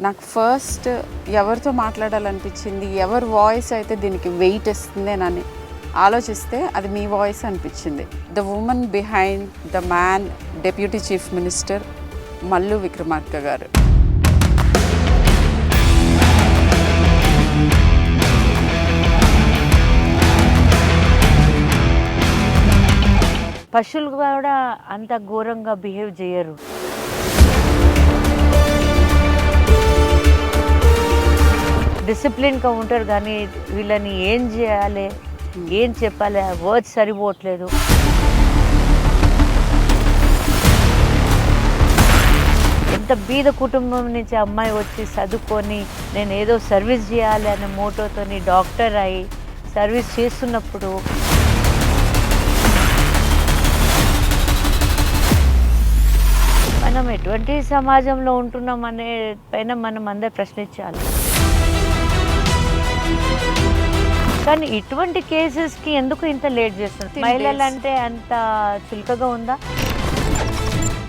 నాకు ఫస్ట్ ఎవరితో మాట్లాడాలనిపించింది, ఎవరి వాయిస్ అయితే దీనికి వెయిట్ ఇస్తుందేనని ఆలోచిస్తే అది మీ వాయిస్ అనిపించింది. The woman behind the man, deputy chief minister Mallu Vikramarka గారు. పశువులు కూడా అంత ఘోరంగా బిహేవ్ చేయరు. డిసిప్లిన్గా ఉంటారు, కానీ వీళ్ళని ఏం చేయాలి, ఏం చెప్పాలి, వర్డ్స్ సరిపోవట్లేదు. ఎంత బీద కుటుంబం నుంచి అమ్మాయి వచ్చి చదువుకొని నేను ఏదో సర్వీస్ చేయాలి అనే మోటోతోని డాక్టర్ అయి సర్వీస్ చేస్తున్నప్పుడు మనం ఎటువంటి సమాజంలో ఉంటున్నాం అనే పైన మనం అందరూ ప్రశ్నించాలి. కానీ ఇటువంటి కేసెస్కి ఎందుకు ఇంత లేట్ చేస్తున్నారు? మహిళలు అంటే అంత చులకగా ఉందా?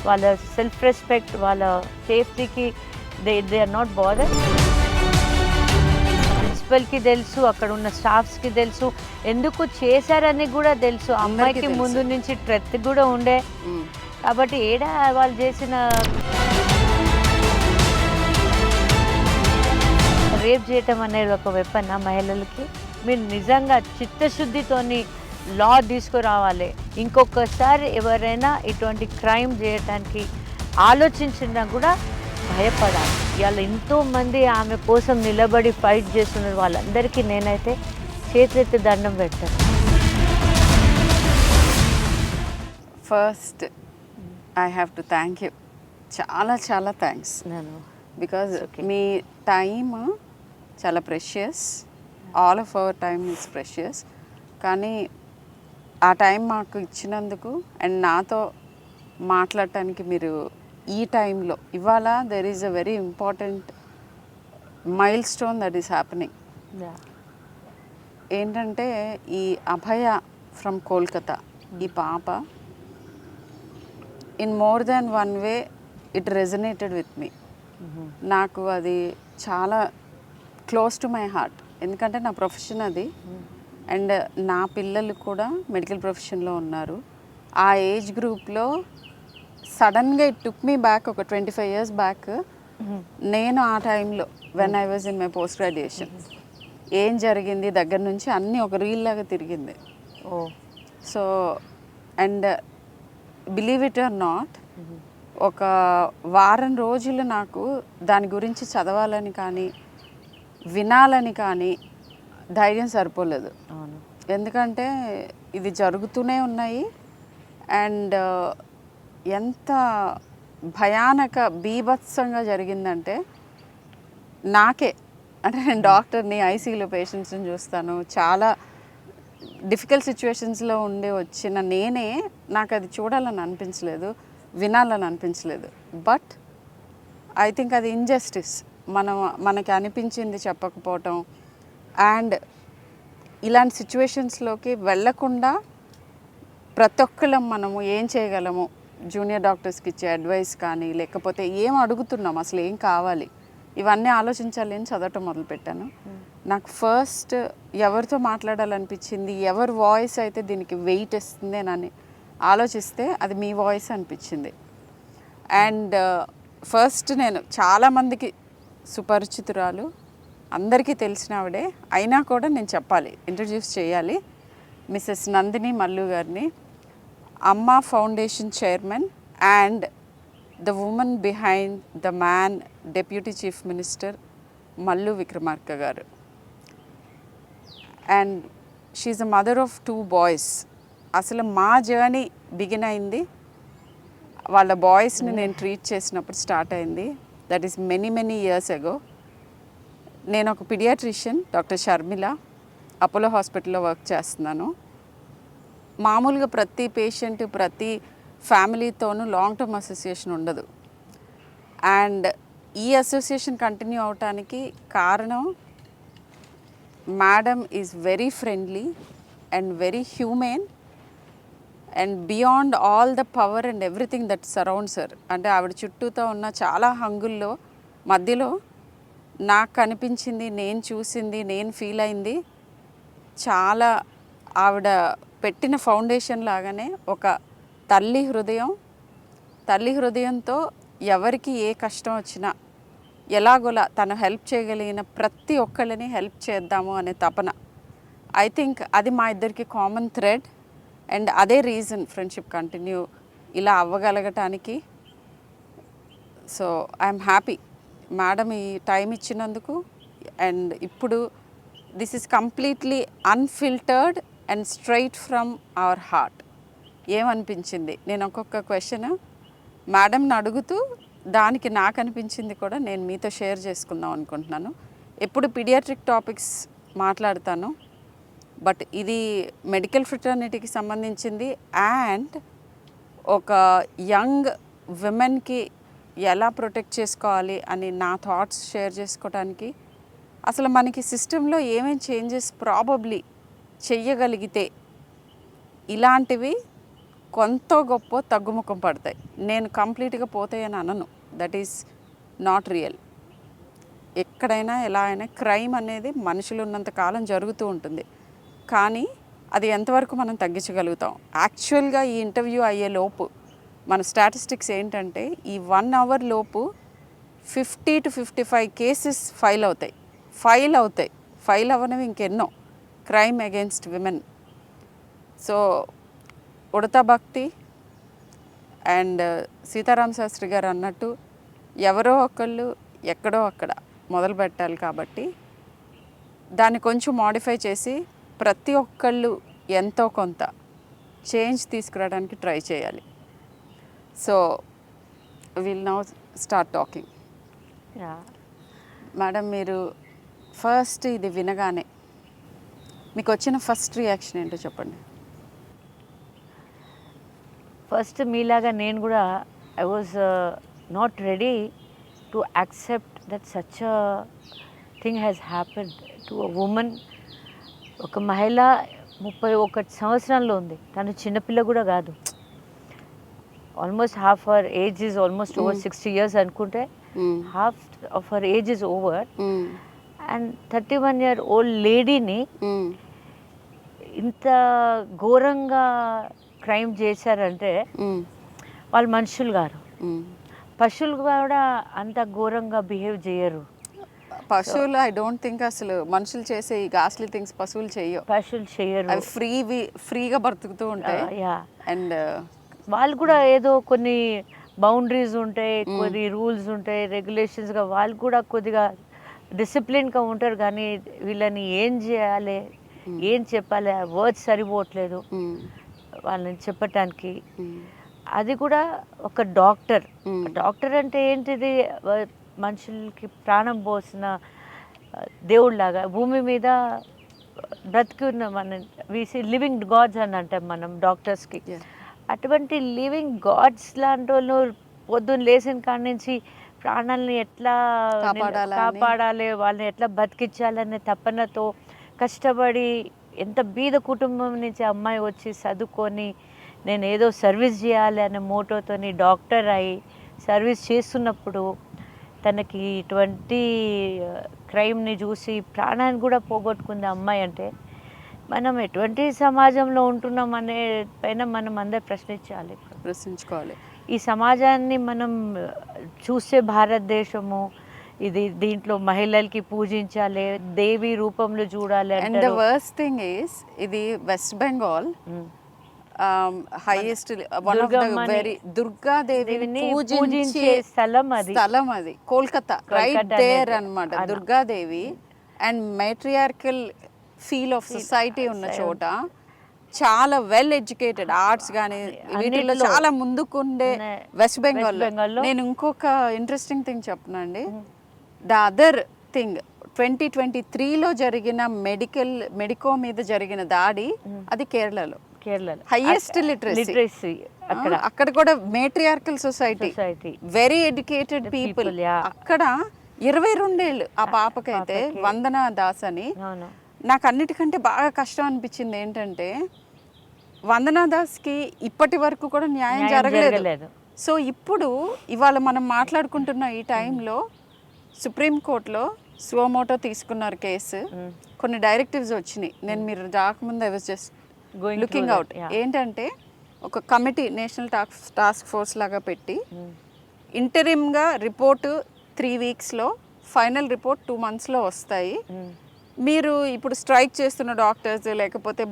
వాళ్ళ సెల్ఫ్ రెస్పెక్ట్, వాళ్ళ సేఫ్టీకి దే ఆర్ నాట్ బాదర్. ప్రిన్సిపల్కి తెలుసు, అక్కడ ఉన్న స్టాఫ్స్కి తెలుసు, ఎందుకు చేశారని కూడా తెలుసు. అమ్మాయికి ముందు నుంచి ట్రెత్ కూడా ఉండే. కాబట్టి ఏడా వాళ్ళు చేసిన రేప్ చేయటం అనేది ఒక వెపన్ మహిళలకి. మీరు నిజంగా చిత్తశుద్ధితోని లా తీసుకురావాలి. ఇంకొకసారి ఎవరైనా ఇటువంటి క్రైమ్ చేయటానికి ఆలోచించినా కూడా భయపడాలి. ఇవాళ ఎంతోమంది ఆమె కోసం నిలబడి ఫైట్ చేస్తున్నారు. వాళ్ళందరికీ నేనైతే చేతులెత్తి దండం పెడతాను. First I have to thank you. చాలా చాలా థ్యాంక్స్. బికాజ్ మీ టైమ్ చాలా precious. All of our time is precious. కానీ ఆ టైం మాకు ఇచ్చినందుకు అండ్ నాతో మాట్లాడటానికి మీరు ఈ టైంలో ఇవాళ there is a very important milestone that is happening. ఏంటంటే ఈ అభయ ఫ్రమ్ కోల్కతా, ఈ పాప in more than one way it resonated with me. నాకు అది చాలా క్లోజ్ టు మై హార్ట్. ఎందుకంటే నా ప్రొఫెషన్ అది. అండ్ నా పిల్లలు కూడా మెడికల్ ప్రొఫెషన్లో ఉన్నారు. ఆ ఏజ్ గ్రూప్లో సడన్గా ఇట్ టుక్ మీ బ్యాక్ ఒక 25 years బ్యాక్. నేను ఆ టైంలో when I was in my post graduation ఏం జరిగింది దగ్గర నుంచి అన్నీ ఒక రీల్ లాగా తిరిగింది. So and believe it or not, ఒక వారం రోజులు నాకు దాని గురించి చదవాలని కానీ వినాలని కానీ ధైర్యం సరిపోలేదు. ఎందుకంటే ఇది జరుగుతూనే ఉన్నాయి. అండ్ ఎంత భయానక బీభత్సంగా జరిగిందంటే నాకే, అంటే నేను డాక్టర్ని, ఐసీయూలో పేషెంట్స్ని చూస్తాను, చాలా డిఫికల్ట్ సిచ్యువేషన్స్లో ఉండి వచ్చిన నేనే నాకు అది చూడాలని అనిపించలేదు, వినాలని అనిపించలేదు. బట్ ఐ థింక్ అది ఇంజస్టిస్. మనకి అనిపించింది చెప్పకపోవటం. అండ్ ఇలాంటి సిచ్యువేషన్స్లోకి వెళ్ళకుండా ప్రతి ఒక్కళ్ళం మనము ఏం చేయగలము, జూనియర్ డాక్టర్స్కి ఇచ్చే అడ్వైస్ కానీ, లేకపోతే ఏం అడుగుతున్నాం, అసలు ఏం కావాలి, ఇవన్నీ ఆలోచించాలి అని చదవటం మొదలుపెట్టాను. నాకు ఫస్ట్ ఎవరితో మాట్లాడాలనిపించింది, ఎవరి వాయిస్ అయితే దీనికి వెయిట్ ఇస్తుందేనని ఆలోచిస్తే అది మీ వాయిస్ అనిపించింది. అండ్ ఫస్ట్ నేను చాలామందికి సుపరిచితురాలు, అందరికీ తెలిసిన ఆవిడే, అయినా కూడా నేను చెప్పాలి, ఇంట్రడ్యూస్ చేయాలి. మిసెస్ నందిని మల్లు గారిని, Amma foundation chairman and the woman behind the man, deputy chief minister Mallu Vikramarka గారు. And she's a mother of 2 boys. అసలు మా జర్నీ బిగిన్ అయింది వాళ్ళ బాయ్స్ని నేను ట్రీట్ చేసినప్పుడు స్టార్ట్ అయింది. That is many years ago. నేను ఒక పీడియాట్రిషియన్, డాక్టర్ షర్మిల, అపోలో హాస్పిటల్లో వర్క్ చేస్తున్నాను. మామూలుగా ప్రతి పేషెంట్, ప్రతి ఫ్యామిలీతోనూ లాంగ్ టర్మ్ అసోసియేషన్ ఉండదు. అండ్ ఈ అసోసియేషన్ కంటిన్యూ అవటానికి కారణం madam is very friendly and very human and beyond all the power and everything that surrounds her. అంటే ఆవిడ చుట్టూతో ఉన్న చాలా హంగుల్లో మధ్యలో నాకు కనిపించింది, నేను చూసింది, నేను ఫీల్ అయింది చాలా ఆవిడ పెట్టిన ఫౌండేషన్ లాగానే ఒక తల్లి హృదయంతో ఎవరికి ఏ కష్టం వచ్చినా ఎలాగోలా తను హెల్ప్ చేయగలిగిన ప్రతి ఒక్కళ్ళని హెల్ప్ చేద్దాము అనే తపన. ఐ థింక్ అది మా ఇద్దరికి కామన్ థ్రెడ్ అండ్ అదే రీజన్ ఫ్రెండ్షిప్ కంటిన్యూ ఇలా అవ్వగలగటానికి. సో ఐఎమ్ హ్యాపీ మేడం ఈ టైం ఇచ్చినందుకు. అండ్ ఇప్పుడు this is completely unfiltered and straight from our heart. ఏమనిపించింది నేను ఒక్కొక్క క్వశ్చన్ మేడంని అడుగుతూ దానికి నాకు అనిపించింది కూడా నేను మీతో షేర్ చేసుకుందాం అనుకుంటున్నాను. ఎప్పుడు పీడియాట్రిక్ టాపిక్స్ మాట్లాడతాను, బట్ ఇది మెడికల్ ఫ్రెటర్నిటీకి సంబంధించింది అండ్ ఒక యంగ్ విమెన్కి ఎలా ప్రొటెక్ట్ చేసుకోవాలి అని నా థాట్స్ షేర్ చేసుకోవడానికి. అసలు మనకి సిస్టంలో ఏమేమి చేంజెస్ ప్రాబబ్లీ చెయ్యగలిగితే ఇలాంటివి కొంత గొప్ప తగ్గుముఖం పడతాయి. నేను కంప్లీట్గా పోతాయని అనను, దట్ ఈస్ నాట్ రియల్. ఎక్కడైనా ఎలా అయినా క్రైమ్ అనేది మనుషులు ఉన్నంత కాలం జరుగుతూ ఉంటుంది, కానీ అది ఎంతవరకు మనం తగ్గించగలుగుతాం. యాక్చువల్గా ఈ ఇంటర్వ్యూ అయ్యే లోపు మన స్టాటిస్టిక్స్ ఏంటంటే ఈ 1 hour లోపు 50 to 55 కేసెస్ ఫైల్ అవుతాయి. ఫైల్ అవ్వనివి ఇంకెన్నో crime against women. So Udatha భక్తి అండ్ సీతారామ శాస్త్రి గారు అన్నట్టు ఎవరో ఒకళ్ళు ఎక్కడో అక్కడ మొదలు పెట్టాలి. కాబట్టి దాన్ని కొంచెం మోడిఫై చేసి ప్రతి ఒక్కళ్ళు ఎంతో కొంత చేంజ్ తీసుకురావడానికి ట్రై చేయాలి. So will now start talking. Madam, మీరు ఫస్ట్ ఇది వినగానే మీకు వచ్చిన ఫస్ట్ రియాక్షన్ ఏంటో చెప్పండి. ఫస్ట్ మీలాగా నేను కూడా I was not ready to accept that such a thing has happened to a women. ఒక మహిళ 31 సంవత్సరాల్లో ఉంది, తను చిన్నపిల్ల కూడా కాదు. Almost half hour age is almost over 60 years అనుకుంటే half of our age is over. And 31-year-old లేడీని ఇంత ఘోరంగా క్రైమ్ చేశారంటే వాళ్ళు మనుషులు గారు. పశువులు కూడా అంత ఘోరంగా బిహేవ్ చేయరు. పశువులు ఐ డోంట్ థింక్ అసలు మనుషులు చేసే ఈ గాస్లీ థింగ్స్ పశువులు చేయరు. అవి ఫ్రీగా బ్రతుకుతూ ఉంటాయి. అండ్ వాళ్ళు కూడా ఏదో కొన్ని బౌండరీస్ ఉంటాయి, కొన్ని రూల్స్ ఉంటాయి, రెగ్యులేషన్స్గా వాళ్ళు కూడా కొద్దిగా డిసిప్లిన్గా ఉంటారు. కానీ వీళ్ళని ఏం చేయాలి, ఏం చెప్పాలి, వర్డ్స్ సరిపోవట్లేదు వాళ్ళని చెప్పటానికి. అది కూడా ఒక డాక్టర్ అంటే ఏంటిది, మనుషులకి ప్రాణం పోసిన దేవుళ్ళలాగా భూమి మీద బ్రతికి ఉన్న మన లివింగ్ గాడ్స్ అని అంటాం మనం డాక్టర్స్కి. అటువంటి లివింగ్ గాడ్స్ లాంటి వాళ్ళు పొద్దున్న లేచిన కాడి నుంచి ప్రాణాలని ఎట్లా కాపాడాలి, వాళ్ళని ఎట్లా బతికించాలనే తపనతో కష్టపడి, ఎంత బీద కుటుంబం నుంచి అమ్మాయి వచ్చి చదువుకొని నేను ఏదో సర్వీస్ చేయాలి అనే మోటోతోని డాక్టర్ అయి సర్వీస్ చేస్తున్నప్పుడు తనకి ఇటువంటి క్రైమ్ని చూసి ప్రాణాన్ని కూడా పోగొట్టుకుంది అమ్మాయి అంటే మనం ఎటువంటి సమాజంలో ఉంటున్నాం అనే పైన మనం అందరు ప్రశ్నించుకోవాలి. ఈ సమాజాన్ని మనం చూసే భారతదేశము ఇది, దీంట్లో మహిళలకి పూజించాలి, దేవి రూపంలో చూడాలి. And the worst thing is ఇది west Bengal highest one of the very దుర్గాదేవిని పూజించే స్థలం అది కోల్కతా రైట్ దేర్ అన్నమాట. దుర్గాదేవి and matriarchal feel of society ఉన్న చోట చాలా వెల్ ఎడ్యుకేటెడ్ ఆర్ట్స్ కానీ వీటిల్లో చాలా ముందుకుండే వెస్ట్ బెంగాల్. నేను ఇంకొక ఇంట్రెస్టింగ్ థింగ్ చెప్పనండి. ద అదర్ థింగ్ 2023లో జరిగిన మెడికో మీద జరిగిన దాడి అది కేరళలో హైయెస్ట్ లిటరసీ. అక్కడ కూడా matriarchal society, very educated people. అక్కడ 22 ఏళ్ళు ఆ పాపకైతే వందనా దాస్ అని. నాకు అన్నిటికంటే బాగా కష్టం అనిపించింది ఏంటంటే వందనా దాస్కి ఇప్పటి వరకు కూడా న్యాయం జరగలేదు. సో ఇప్పుడు ఇవాళ మనం మాట్లాడుకుంటున్న ఈ టైంలో సుప్రీంకోర్టులో సుమోటో తీసుకున్నారు కేసు. కొన్ని డైరెక్టివ్స్ వచ్చినాయి. నేను మీరు రాకముందు I was just looking out. ఏంటంటే ఒక కమిటీ నేషనల్ టాస్క్ ఫోర్స్ లాగా పెట్టి ఇంటరిమ్గా రిపోర్టు 3 వీక్స్లో, ఫైనల్ రిపోర్ట్ 2 మంత్స్లో వస్తాయి. మీరు ఇప్పుడు స్ట్రైక్ చేస్తున్న డాక్టర్స్ లేకపోతే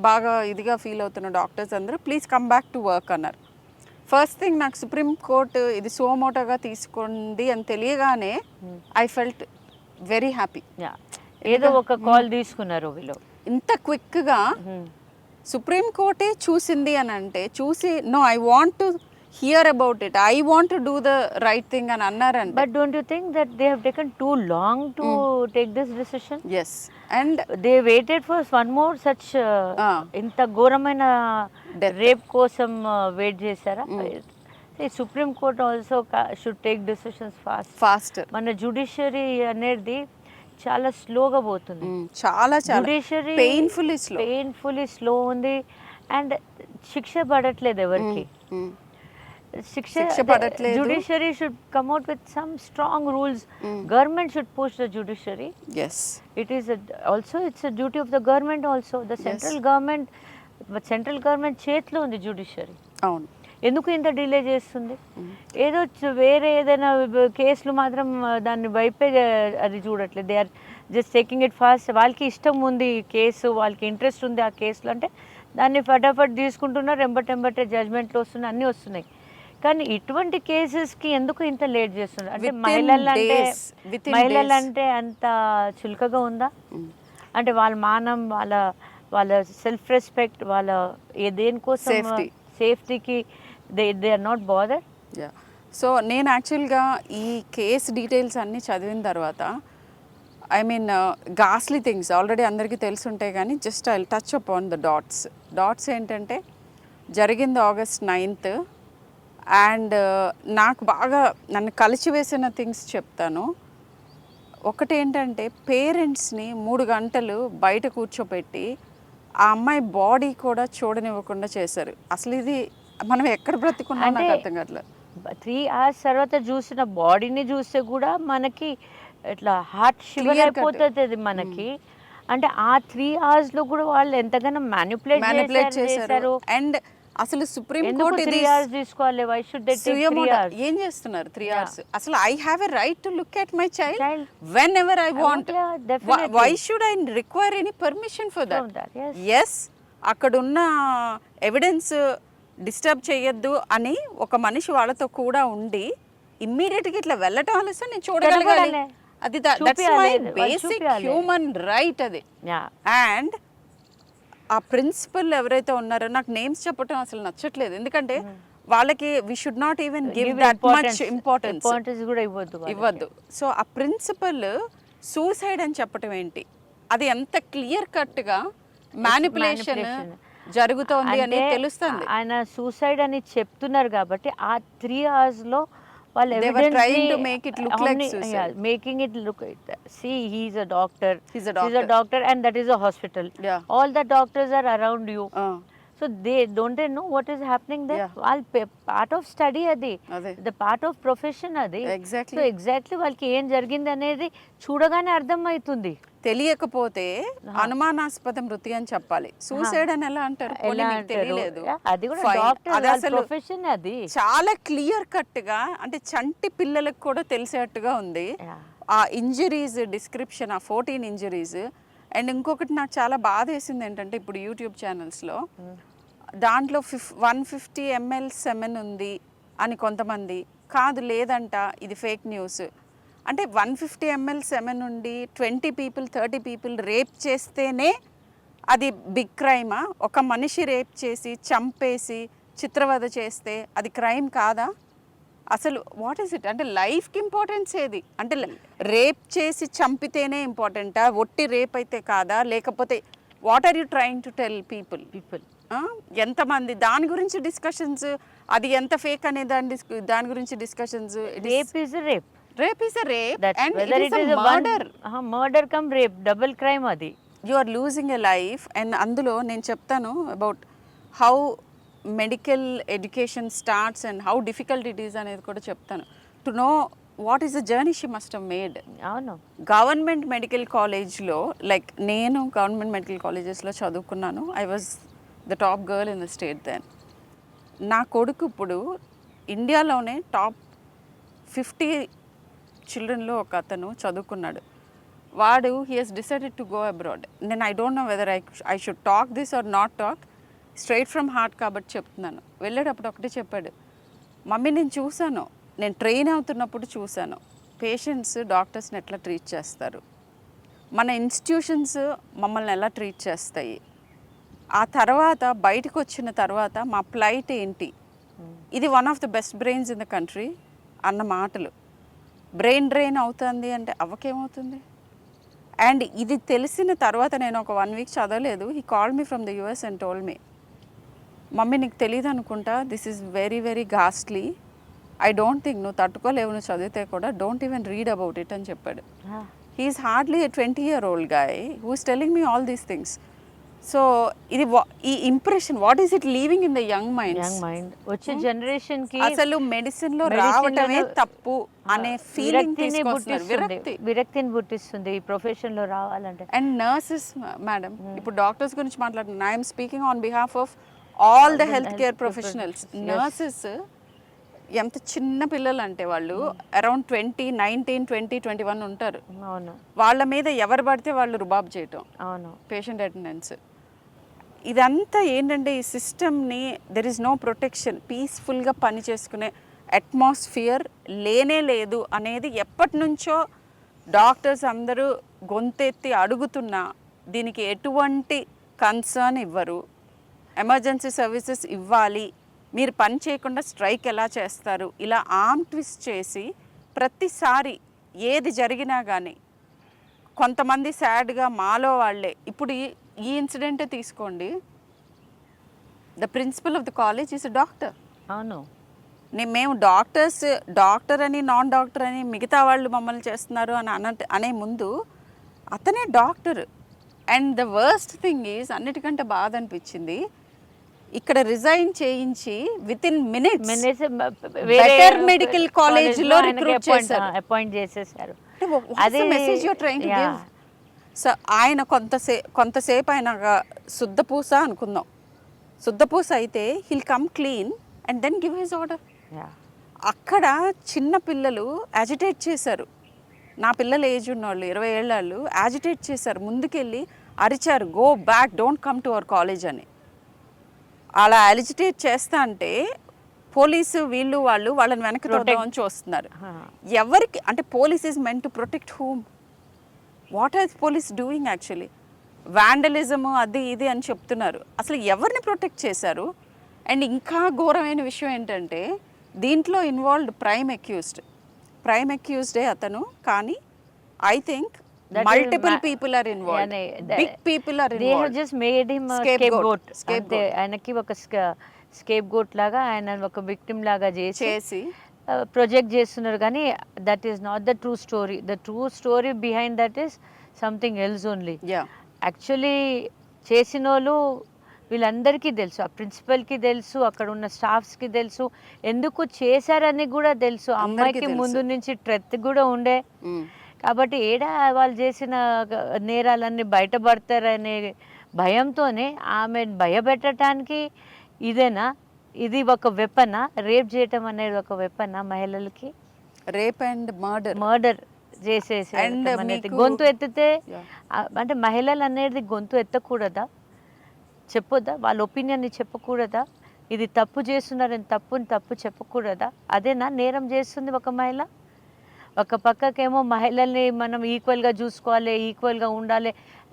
బాగా ఇదిగా ఫీల్ అవుతున్న డాక్టర్స్ అందరూ please come back to work అన్నారు. ఫస్ట్ థింగ్ నాకు సుప్రీంకోర్టు ఇది సుమోటోగా తీసుకోండి అని తెలియగానే ఐ ఫెల్ట్ వెరీ హ్యాపీ. ఏదో ఒక కాల్ తీసుకున్నారు వీళ్ళు. ఇంత క్విక్గా సుప్రీంకోర్టే చూసింది అని అంటే చూసి no I want to hear about it, I want to do the right thing అని అన్నారంటే. But don't you think that they have taken too long to take this decision? Yes, and they waited for one more such ఇంత ఘోరమైన rape కోసం wait చేశారా? Supreme court also should take decisions fast. మన judiciary అనేది చాలా స్లోగా పోతుంది. చాలా జ్యుడిషియరీ పెయిన్ఫుల్లీ స్లో ఉంది. అండ్ శిక్ష పడట్లేదు ఎవరికి. శిక్ష పడట్లేదు. Judiciary should come out with some strong rules. Government should push the judiciary. Yes. It's a duty of the government also. The central government చేతిలో ఉంది judiciary. అవును. ఎందుకు ఇంత డిలే చేస్తుంది? ఏదో వేరే ఏదైనా కేసులు మాత్రం దాన్ని వైపే అది చూడట్లేదు. They are just taking it fast. వాళ్ళకి ఇష్టం ఉంది కేసు, వాళ్ళకి ఇంట్రెస్ట్ ఉంది ఆ కేసులో అంటే దాన్ని ఫటాఫట్ తీసుకుంటున్నారు. ఎంబటే జడ్జ్మెంట్లు వస్తున్నాయి, అన్నీ వస్తున్నాయి. కానీ ఇటువంటి కేసెస్కి ఎందుకు ఇంత లేట్ చేస్తున్నారు? అంటే మహిళలంటే అంత చులకగా ఉందా? అంటే వాళ్ళ మానం, వాళ్ళ సెల్ఫ్ రెస్పెక్ట్, వాళ్ళ దేనికోసం సేఫ్టీకి they are not bother. So నేను యాక్చువల్గా ఈ కేస్ డీటెయిల్స్ అన్నీ చదివిన తర్వాత ఐ మీన్ గాస్లీ థింగ్స్ ఆల్రెడీ అందరికీ తెలుసుంటాయి కానీ just I touch upon the dots ఏంటంటే జరిగింది August 9th. అండ్ నాకు బాగా నన్ను కలిచివేసిన థింగ్స్ చెప్తాను. ఒకటి ఏంటంటే పేరెంట్స్ని 3 గంటలు బయట కూర్చోపెట్టి ఆ అమ్మాయి బాడీ కూడా చూడనివ్వకుండా చేశారు. అసలు ఇది మనం ఎక్కడ బ్రతికున్నా నాకు అర్థం కావట్లేదు. 3 hours తర్వాత చూసిన బాడీని చూస్తే కూడా మనకి ఇట్లా హార్ట్ షివర్ అయిపోతుంది మనకి. అంటే ఆ 3 hours లో కూడా వాళ్ళు ఎంతగానో మ్యానిపులేట్ చేశారు. అండ్ అసలు సుప్రీం కోర్ట్ తీసుకోవాలి. Why should they take 3 hours? ఏం చేస్తున్నారు 3 hours? అసలు I have a right to look at my child whenever I want. Why should I require any permission for that? Yes, అక్కడున్న evidence disturb చేయొద్దు అని ఒక మనిషి వాళ్ళతో కూడా ఉండి ఇమ్మీడియట్గా ఇట్లా వెళ్ళటం ఆలస్యం నేను చూడగలగాలి. అది that's my basic human right అది. అండ్ ఆ ప్రిన్సిపల్ ఎవరైతే ఉన్నారో నాకు నేమ్స్ చెప్పడం అసలు నచ్చట్లేదు. ఎందుకంటే వాళ్ళకి we should not even give that much importance కూడా ఇవ్వద్దు. సో ఆ ప్రిన్సిపల్ సూసైడ్ అని చెప్పడం ఏంటి? అది ఎంత క్లియర్ కట్గా మ్యానిపులేషన్ జరుగుతోంది అని తెలుస్తుంది. ఆయన సూసైడ్ అని చెప్తున్నారు కాబట్టి ఆ 3 hours లో వాళ్ళు making it look see he's a doctor and that is a hospital. All the doctors are around you. So they know what is happening there. All part of study adi, the part of profession adi. So exactly వాళ్ళకి ఏం జరిగింది అనేది చూడగానే అర్థం అవుతుంది. తెలియకపోతే అనుమానాస్పద మృతి అని చెప్పాలి. సూసైడ్ అని ఎలా అంటారు? తెలియలేదు. అది కూడా డాక్టర్ ప్రొఫెషన్. అది చాలా క్లియర్ కట్ గా అంటే చంటి పిల్లలకు కూడా తెలిసేట్టుగా ఉంది ఆ ఇంజరీస్ డిస్క్రిప్షన్, ఆ 14 ఇంజరీస్. అండ్ ఇంకొకటి నాకు చాలా బాధ వేసింది ఏంటంటే ఇప్పుడు యూట్యూబ్ ఛానల్స్లో దాంట్లో 150 ml సెమెన్ ఉంది అని కొంతమంది, కాదు లేదంట ఇది ఫేక్ న్యూస్. అంటే 150 ml సెమెన్ నుండి 20 people 30 people రేప్ చేస్తేనే అది బిగ్ క్రైమా? ఒక మనిషి రేప్ చేసి చంపేసి చిత్రవద చేస్తే అది క్రైమ్ కాదా? అసలు వాట్ ఈస్ ఇట్? అంటే లైఫ్కి ఇంపార్టెన్స్ ఏది? అంటే రేప్ చేసి చంపితేనే ఇంపార్టెంటా? ఒట్టి రేప్ అయితే కాదా? లేకపోతే what are you trying to tell people? ఎంతమంది దాని గురించి డిస్కషన్స్, అది ఎంత ఫేక్ అనే దాని గురించి discussions. Rape is rape, rape is a rape and whether it is a murder come rape, double crime adi. You are losing a life. And అందులో నేను చెప్తాను about how medical education starts and how difficult it is అనేది కూడా చెప్తాను. To know what is the journey she must have made. అవును. Government medical కాలేజ్లో like నేను government medical కాలేజెస్లో చదువుకున్నాను. I was the top girl in the state then. నా కొడుకు ఇప్పుడు ఇండియాలోనే టాప్ 50 చిల్డ్రన్లో ఒక అతను చదువుకున్నాడు. వాడు he has decided to go abroad. నేను I don't know whether I should talk this or not talk, straight from heart కాబట్టి చెప్తున్నాను. వెళ్ళేటప్పుడు ఒకటే చెప్పాడు, మమ్మీ నేను చూశాను, నేను ట్రైన్ అవుతున్నప్పుడు చూశాను పేషెంట్స్ డాక్టర్స్ని ఎట్లా ట్రీట్ చేస్తారు, మన ఇన్స్టిట్యూషన్స్ మమ్మల్ని ఎలా ట్రీట్ చేస్తాయి, ఆ తర్వాత బయటకు వచ్చిన తర్వాత మా ప్లైట్ ఏంటి, ఇది one of the best brains in the country అన్న మాటలు. బ్రెయిన్ డ్రైన్ అవుతుంది అంటే అవ్వకేమవుతుంది. అండ్ ఇది తెలిసిన తర్వాత నేను ఒక 1 వీక్ చదవలేదు. He called me from the US and told me, mummy నీకు తెలియదు అనుకుంటా, this is very very ghastly, I don't think నువ్వు తట్టుకోలేవు, నువ్వు చదివితే కూడా don't even read about it అని చెప్పాడు. He's hardly a 20-year-old guy who is telling me all these things. So ఇది ఈ impression what is it leaving in the young mind. వచ్చే జనరేషన్ కి అసలు మెడిసిన్ లో రావటమే తప్పు అనే ఫీలింగ్ విరక్తిని పుట్టిస్తుంది ఈ ప్రొఫెషన్ లో రావాలంటే. అండ్ నర్సెస్ మేడం, ఇప్పుడు డాక్టర్స్ గురించి మాట్లాడుతున్నాను, I'm speaking on behalf of all the health care professionals. Nurses ఎంత చిన్న పిల్లలు అంటే వాళ్ళు అరౌండ్ 20, 19, 20, 21 ఉంటారు. అవును. వాళ్ళ మీద ఎవరు పడితే వాళ్ళు రుబాబ్ చేయటం, అవును, పేషెంట్ అటెండెన్స్, ఇదంతా ఏంటంటే ఈ సిస్టమ్ని దెర్ ఇస్ నో ప్రొటెక్షన్, పీస్ఫుల్గా పని చేసుకునే అట్మాస్ఫియర్ లేనే లేదు అనేది ఎప్పటి నుంచో డాక్టర్స్ అందరూ గొంతెత్తి అడుగుతున్నా దీనికి ఎటువంటి కన్సర్న్ ఇవ్వరు. ఎమర్జెన్సీ సర్వీసెస్ ఇవ్వాలి, మీరు పని చేయకుండా స్ట్రైక్ ఎలా చేస్తారు, ఇలా ఆర్మ్ ట్విస్ట్ చేసి ప్రతిసారి ఏది జరిగినా కానీ కొంతమంది సాడ్గా మాలో వాళ్ళే. ఇప్పుడు ఈ ఇన్సిడెంటే తీసుకోండి, the principal of the college is a doctor. అవును. మేము డాక్టర్ అని నాన్ డాక్టర్ అని మిగతా వాళ్ళు మమ్మల్ని చేస్తున్నారు అని అనే ముందు అతనే doctor. And the worst thing is, అన్నిటికంటే బాధ అనిపించింది, ఇక్కడ రిజైన్ చేయించి within minutes better medical college లో రిక్రూట్ చేశారు, అపాయింట్ చేసేసారు. అదే message you are trying to give. So ఆయన కొంతసేపు ఆయన శుద్ధపూస అనుకుందాం, శుద్ధపూస అయితే he'll come clean and then give his order. అక్కడ చిన్న పిల్లలు యాజిటేట్ చేశారు, నా పిల్లల ఏజ్ ఉన్నవాళ్ళు 20 ఏళ్ళ వాళ్ళు యాజిటేట్ చేశారు, ముందుకెళ్ళి అరిచారు, go back, don't come to our college అని. అలా యాజిటేట్ చేస్తా అంటే పోలీసు వాళ్ళు వాళ్ళని వెనక్కి తోద్దామని చూస్తున్నారు. ఎవరికి అంటే police is meant to protect whom? What are police doing actually? Vandalism అది ఇది అని చెప్తున్నారు, అసలు ఎవరిని ప్రొటెక్ట్ చేశారు? అండ్ ఇంకా ఘోరమైన విషయం ఏంటంటే దీంట్లో ఇన్వాల్వ్డ్ ప్రైమ్ అక్యూజ్డే అతను, కానీ I think multiple people are involved, big people are involved. They have just made him a scapegoat. ఆయనకి ఒక scapegoat లాగా ఆయన ఒక విక్టిమ్ లాగా చేసి ప్రొజెక్ట్ చేస్తున్నారు. కానీ that is not the true story. The true story behind that is something else only. Actually చేసిన వాళ్ళు వీళ్ళందరికీ తెలుసు, ఆ ప్రిన్సిపల్కి తెలుసు, అక్కడ ఉన్న స్టాఫ్స్కి తెలుసు, ఎందుకు చేశారని కూడా తెలుసు. అమ్మాయికి ముందు నుంచి ట్రెత్ కూడా ఉండే, కాబట్టి వాళ్ళు చేసిన నేరాలన్నీ బయటపడతారనే భయంతోనే ఆమె భయపెట్టడానికి ఇదేనా, ఇది ఒక వెపనా? రేప్ చేయటం అనేది ఒక వెపనా మహిళలకి? రేప్ అండ్ మర్డర్ చేసేసి గొంతు ఎత్తితే అంటే మహిళలు అనేది గొంతు ఎత్తకూడదా? చెప్పొద్దా? వాళ్ళ ఒపీనియన్ని చెప్పకూడదా? ఇది తప్పు చేస్తున్నారని తప్పు చెప్పకూడదా? అదేనా నేరం చేస్తుంది ఒక మహిళ? ఒక పక్కకేమో మహిళల్ని మనం ఈక్వల్గా చూసుకోవాలి, ఈక్వల్గా ఉండాలి,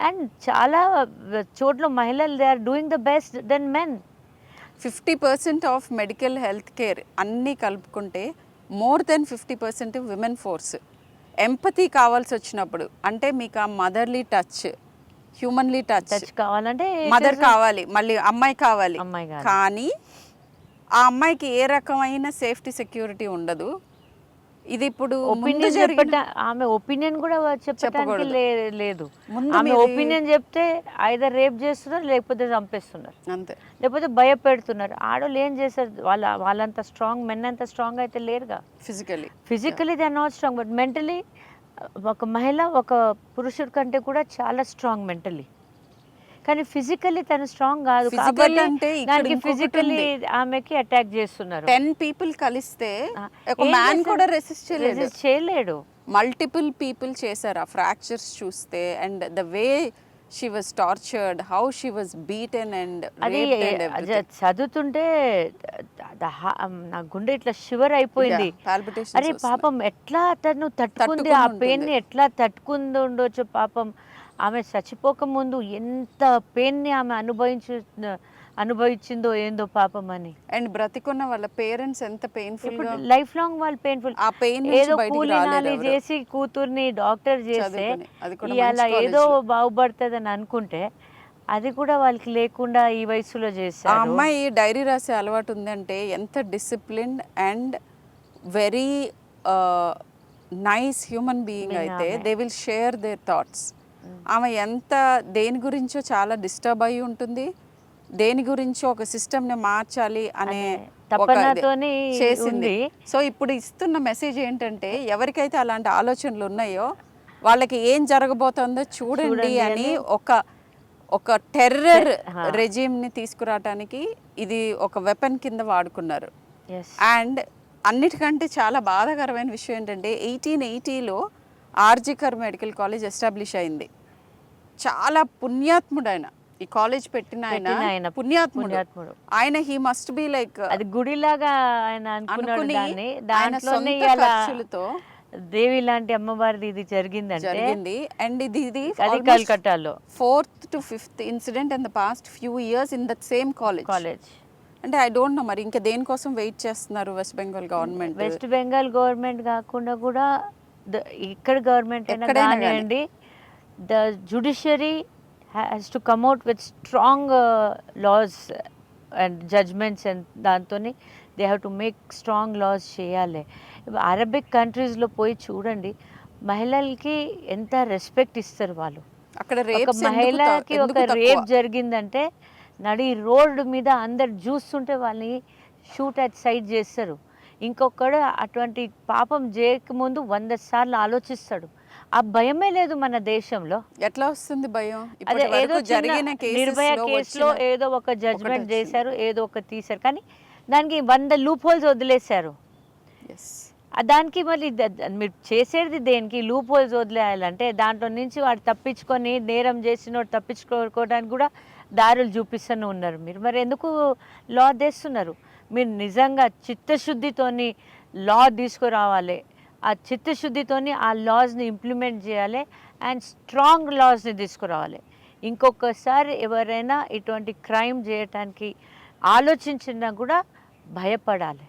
అండ్ చాలా చోట్ల మహిళలు they are doing the best than men. 50% of medical health care అన్నీ కలుపుకుంటే more than 50% women force. Empathy కావాల్సి వచ్చినప్పుడు అంటే మీకు ఆ మదర్లీ టచ్, హ్యూమన్లీ టచ్ కావాలంటే మదర్ కావాలి, మళ్ళీ అమ్మాయి కావాలి. కానీ ఆ అమ్మాయికి ఏ రకమైన సేఫ్టీ సెక్యూరిటీ ఉండదు. ఇది ఇప్పుడు ముందు ఒపీనియన్ జరిగిన ఆమె ఒపీనియన్ కూడా చెప్పడానికి లేదు. ముందు ఆమె మీది ఒపీనియన్ చెప్తే ఐదర్ రేప్ చేస్తున్నారు లేకపోతే చంపేస్తున్నారు అంతే. లేకపోతే భయపెడుతున్నారు. ఆడోళ్ళు ఏం చేశారు? వాళ్ళంత స్ట్రాంగ్, మెన్ అంత స్ట్రాంగ్ అయితే లేరుగా. Physically they are not strong, but mentally ఒక మహిళ ఒక పురుషుడి కంటే కూడా చాలా స్ట్రాంగ్ మెంటలీ. కానీ ఫిజికల్లీ తను స్ట్రాంగ్ కాదు కాబట్టి అంటే ఇక్కడ దానికి ఇంకొకటి ఫిజికల్లీ ఉంది. ఆమెకి అటాక్ చేస్తున్నారు. 10 పీపుల్ కలిస్తే ఒక ఏం మ్యాన్ చేశారు? కూడా రెసిస్ట్ Resist చేయలేడు. మల్టిపుల్ పీపుల్ చేశారు ఆ ఫ్రాక్చర్స్ చూస్తే. And the way she was tortured, how she was beaten and అది చదువుతుంటే నా గుండె ఇట్లా షివర్ అయిపోయింది. అరే పాపం ఎట్లా తను తట్టుకుంది, ఆ పెయిన్ ని ఎట్లా తట్టుకుంది ఉండొచ్చు పాపం. ఆమె చచ్చిపోక ముందు ఎంత పెయిన్ ని ఆమె అనుభవించిందో ఏందో పాపం అని. అండ్ బ్రతికున్న వాళ్ళ పేరెంట్స్ ఎంత పెయిన్ఫుల్ గా లైఫ్ లాంగ్ వాళ్ళు పెయిన్ఫుల్. ఆ పెయిన్ ఏదో కూలినాలి చేసి కూతుర్ని డాక్టర్ చేస్తే ఇవాళ ఏదో బాగుపడుతుందని అనుకుంటే అది కూడా వాళ్ళకి లేకుండా ఈ వయసులో ఆ చేశారు. అమ్మాయి డైరీ రాసే అలవాటు ఉందంటే ఎంత disciplined and very nice human being అయితే they will share their thoughts. ఆమె ఎంత దేని గురించో చాలా డిస్టర్బ్ అయి ఉంటుంది, దేని గురించో ఒక సిస్టమ్ని మార్చాలి అనే తపనతోని చేసింది. సో ఇప్పుడు ఇస్తున్న మెసేజ్ ఏంటంటే ఎవరికైతే అలాంటి ఆలోచనలు ఉన్నాయో వాళ్ళకి ఏం జరగబోతుందో చూడండి అని ఒక టెర్రర్ రెజిమ్ని తీసుకురావటానికి ఇది ఒక వెపన్ కింద వాడుకున్నారు. అండ్ అన్నిటికంటే చాలా బాధాకరమైన విషయం ఏంటంటే 1880లో ఆర్జికర్ మెడికల్ కాలేజ్ ఎస్టాబ్లిష్ అయింది. చాలా పుణ్యాత్ముడు ఆయన, ఈ కాలేజ్ పెట్టిన ఆయన పుణ్యాత్ముడు. ఆయన హీ మస్ట్ బి లైక్ అది గుడిలాగా ఆయన అనుకున్నాడు. దాంట్లోనే ఖర్చులతో దేవి లాంటి అమ్మవారిది ఇది జరిగింది. అండ్ ఇది కల్కట్టాలో 4th to 5th incident in the past few years in that same college. అంటే ఐ డోంట్ నో మరి ఇంకా దేనికోసం వెయిట్ చేస్తున్నారు వెస్ట్ బెంగాల్ గవర్నమెంట్. వెస్ట్ బెంగాల్ గవర్నమెంట్ కాకుండా కూడా ఇక్కడ గవర్నమెంట్ అయినా కానివ్వండి, the judiciary has to come out with strong laws and judgements. And దాంతో they have to make strong laws చేయాలి. అరబిక్ కంట్రీస్లో పోయి చూడండి, మహిళలకి ఎంత రెస్పెక్ట్ ఇస్తారు వాళ్ళు. అక్కడ ఒక మహిళకి ఒక రేప్ జరిగిందంటే నడి రోడ్డు మీద అందరు చూస్తుంటే వాళ్ళని షూట్ అట్ సైడ్ చేస్తారు. ఇంకొకడు అటువంటి పాపం చేయకముందు 100 సార్లు ఆలోచిస్తాడు. ఆ భయమే లేదు మన దేశంలో. ఎట్లా వస్తుంది భయం? అదే ఏదో నిర్భయ కేసులో ఏదో ఒక జడ్జ్మెంట్ చేశారు, ఏదో ఒక తీశారు, కానీ దానికి 100 లూప్ హోల్స్ వదిలేశారు. దానికి మళ్ళీ మీరు చేసేది దేనికి? లూప్ హోల్స్ వదిలేయాలంటే దాంట్లో నుంచి వాడు తప్పించుకొని, నేరం చేసినోడు తప్పించుకోవడానికి కూడా దారులు చూపిస్తూనే ఉన్నారు. మీరు మరి ఎందుకు లా తెస్తున్నారు? మీరు నిజంగా చిత్తశుద్ధితోని లా తీసుకురావాలి. ఆ చిత్తశుద్ధితోని ఆ లాస్ని ఇంప్లిమెంట్ చేయాలి అండ్ స్ట్రాంగ్ లాస్ని తీసుకురావాలి. ఇంకొకసారి ఎవరైనా ఇటువంటి క్రైమ్ చేయటానికి ఆలోచించినా కూడా భయపడాలి.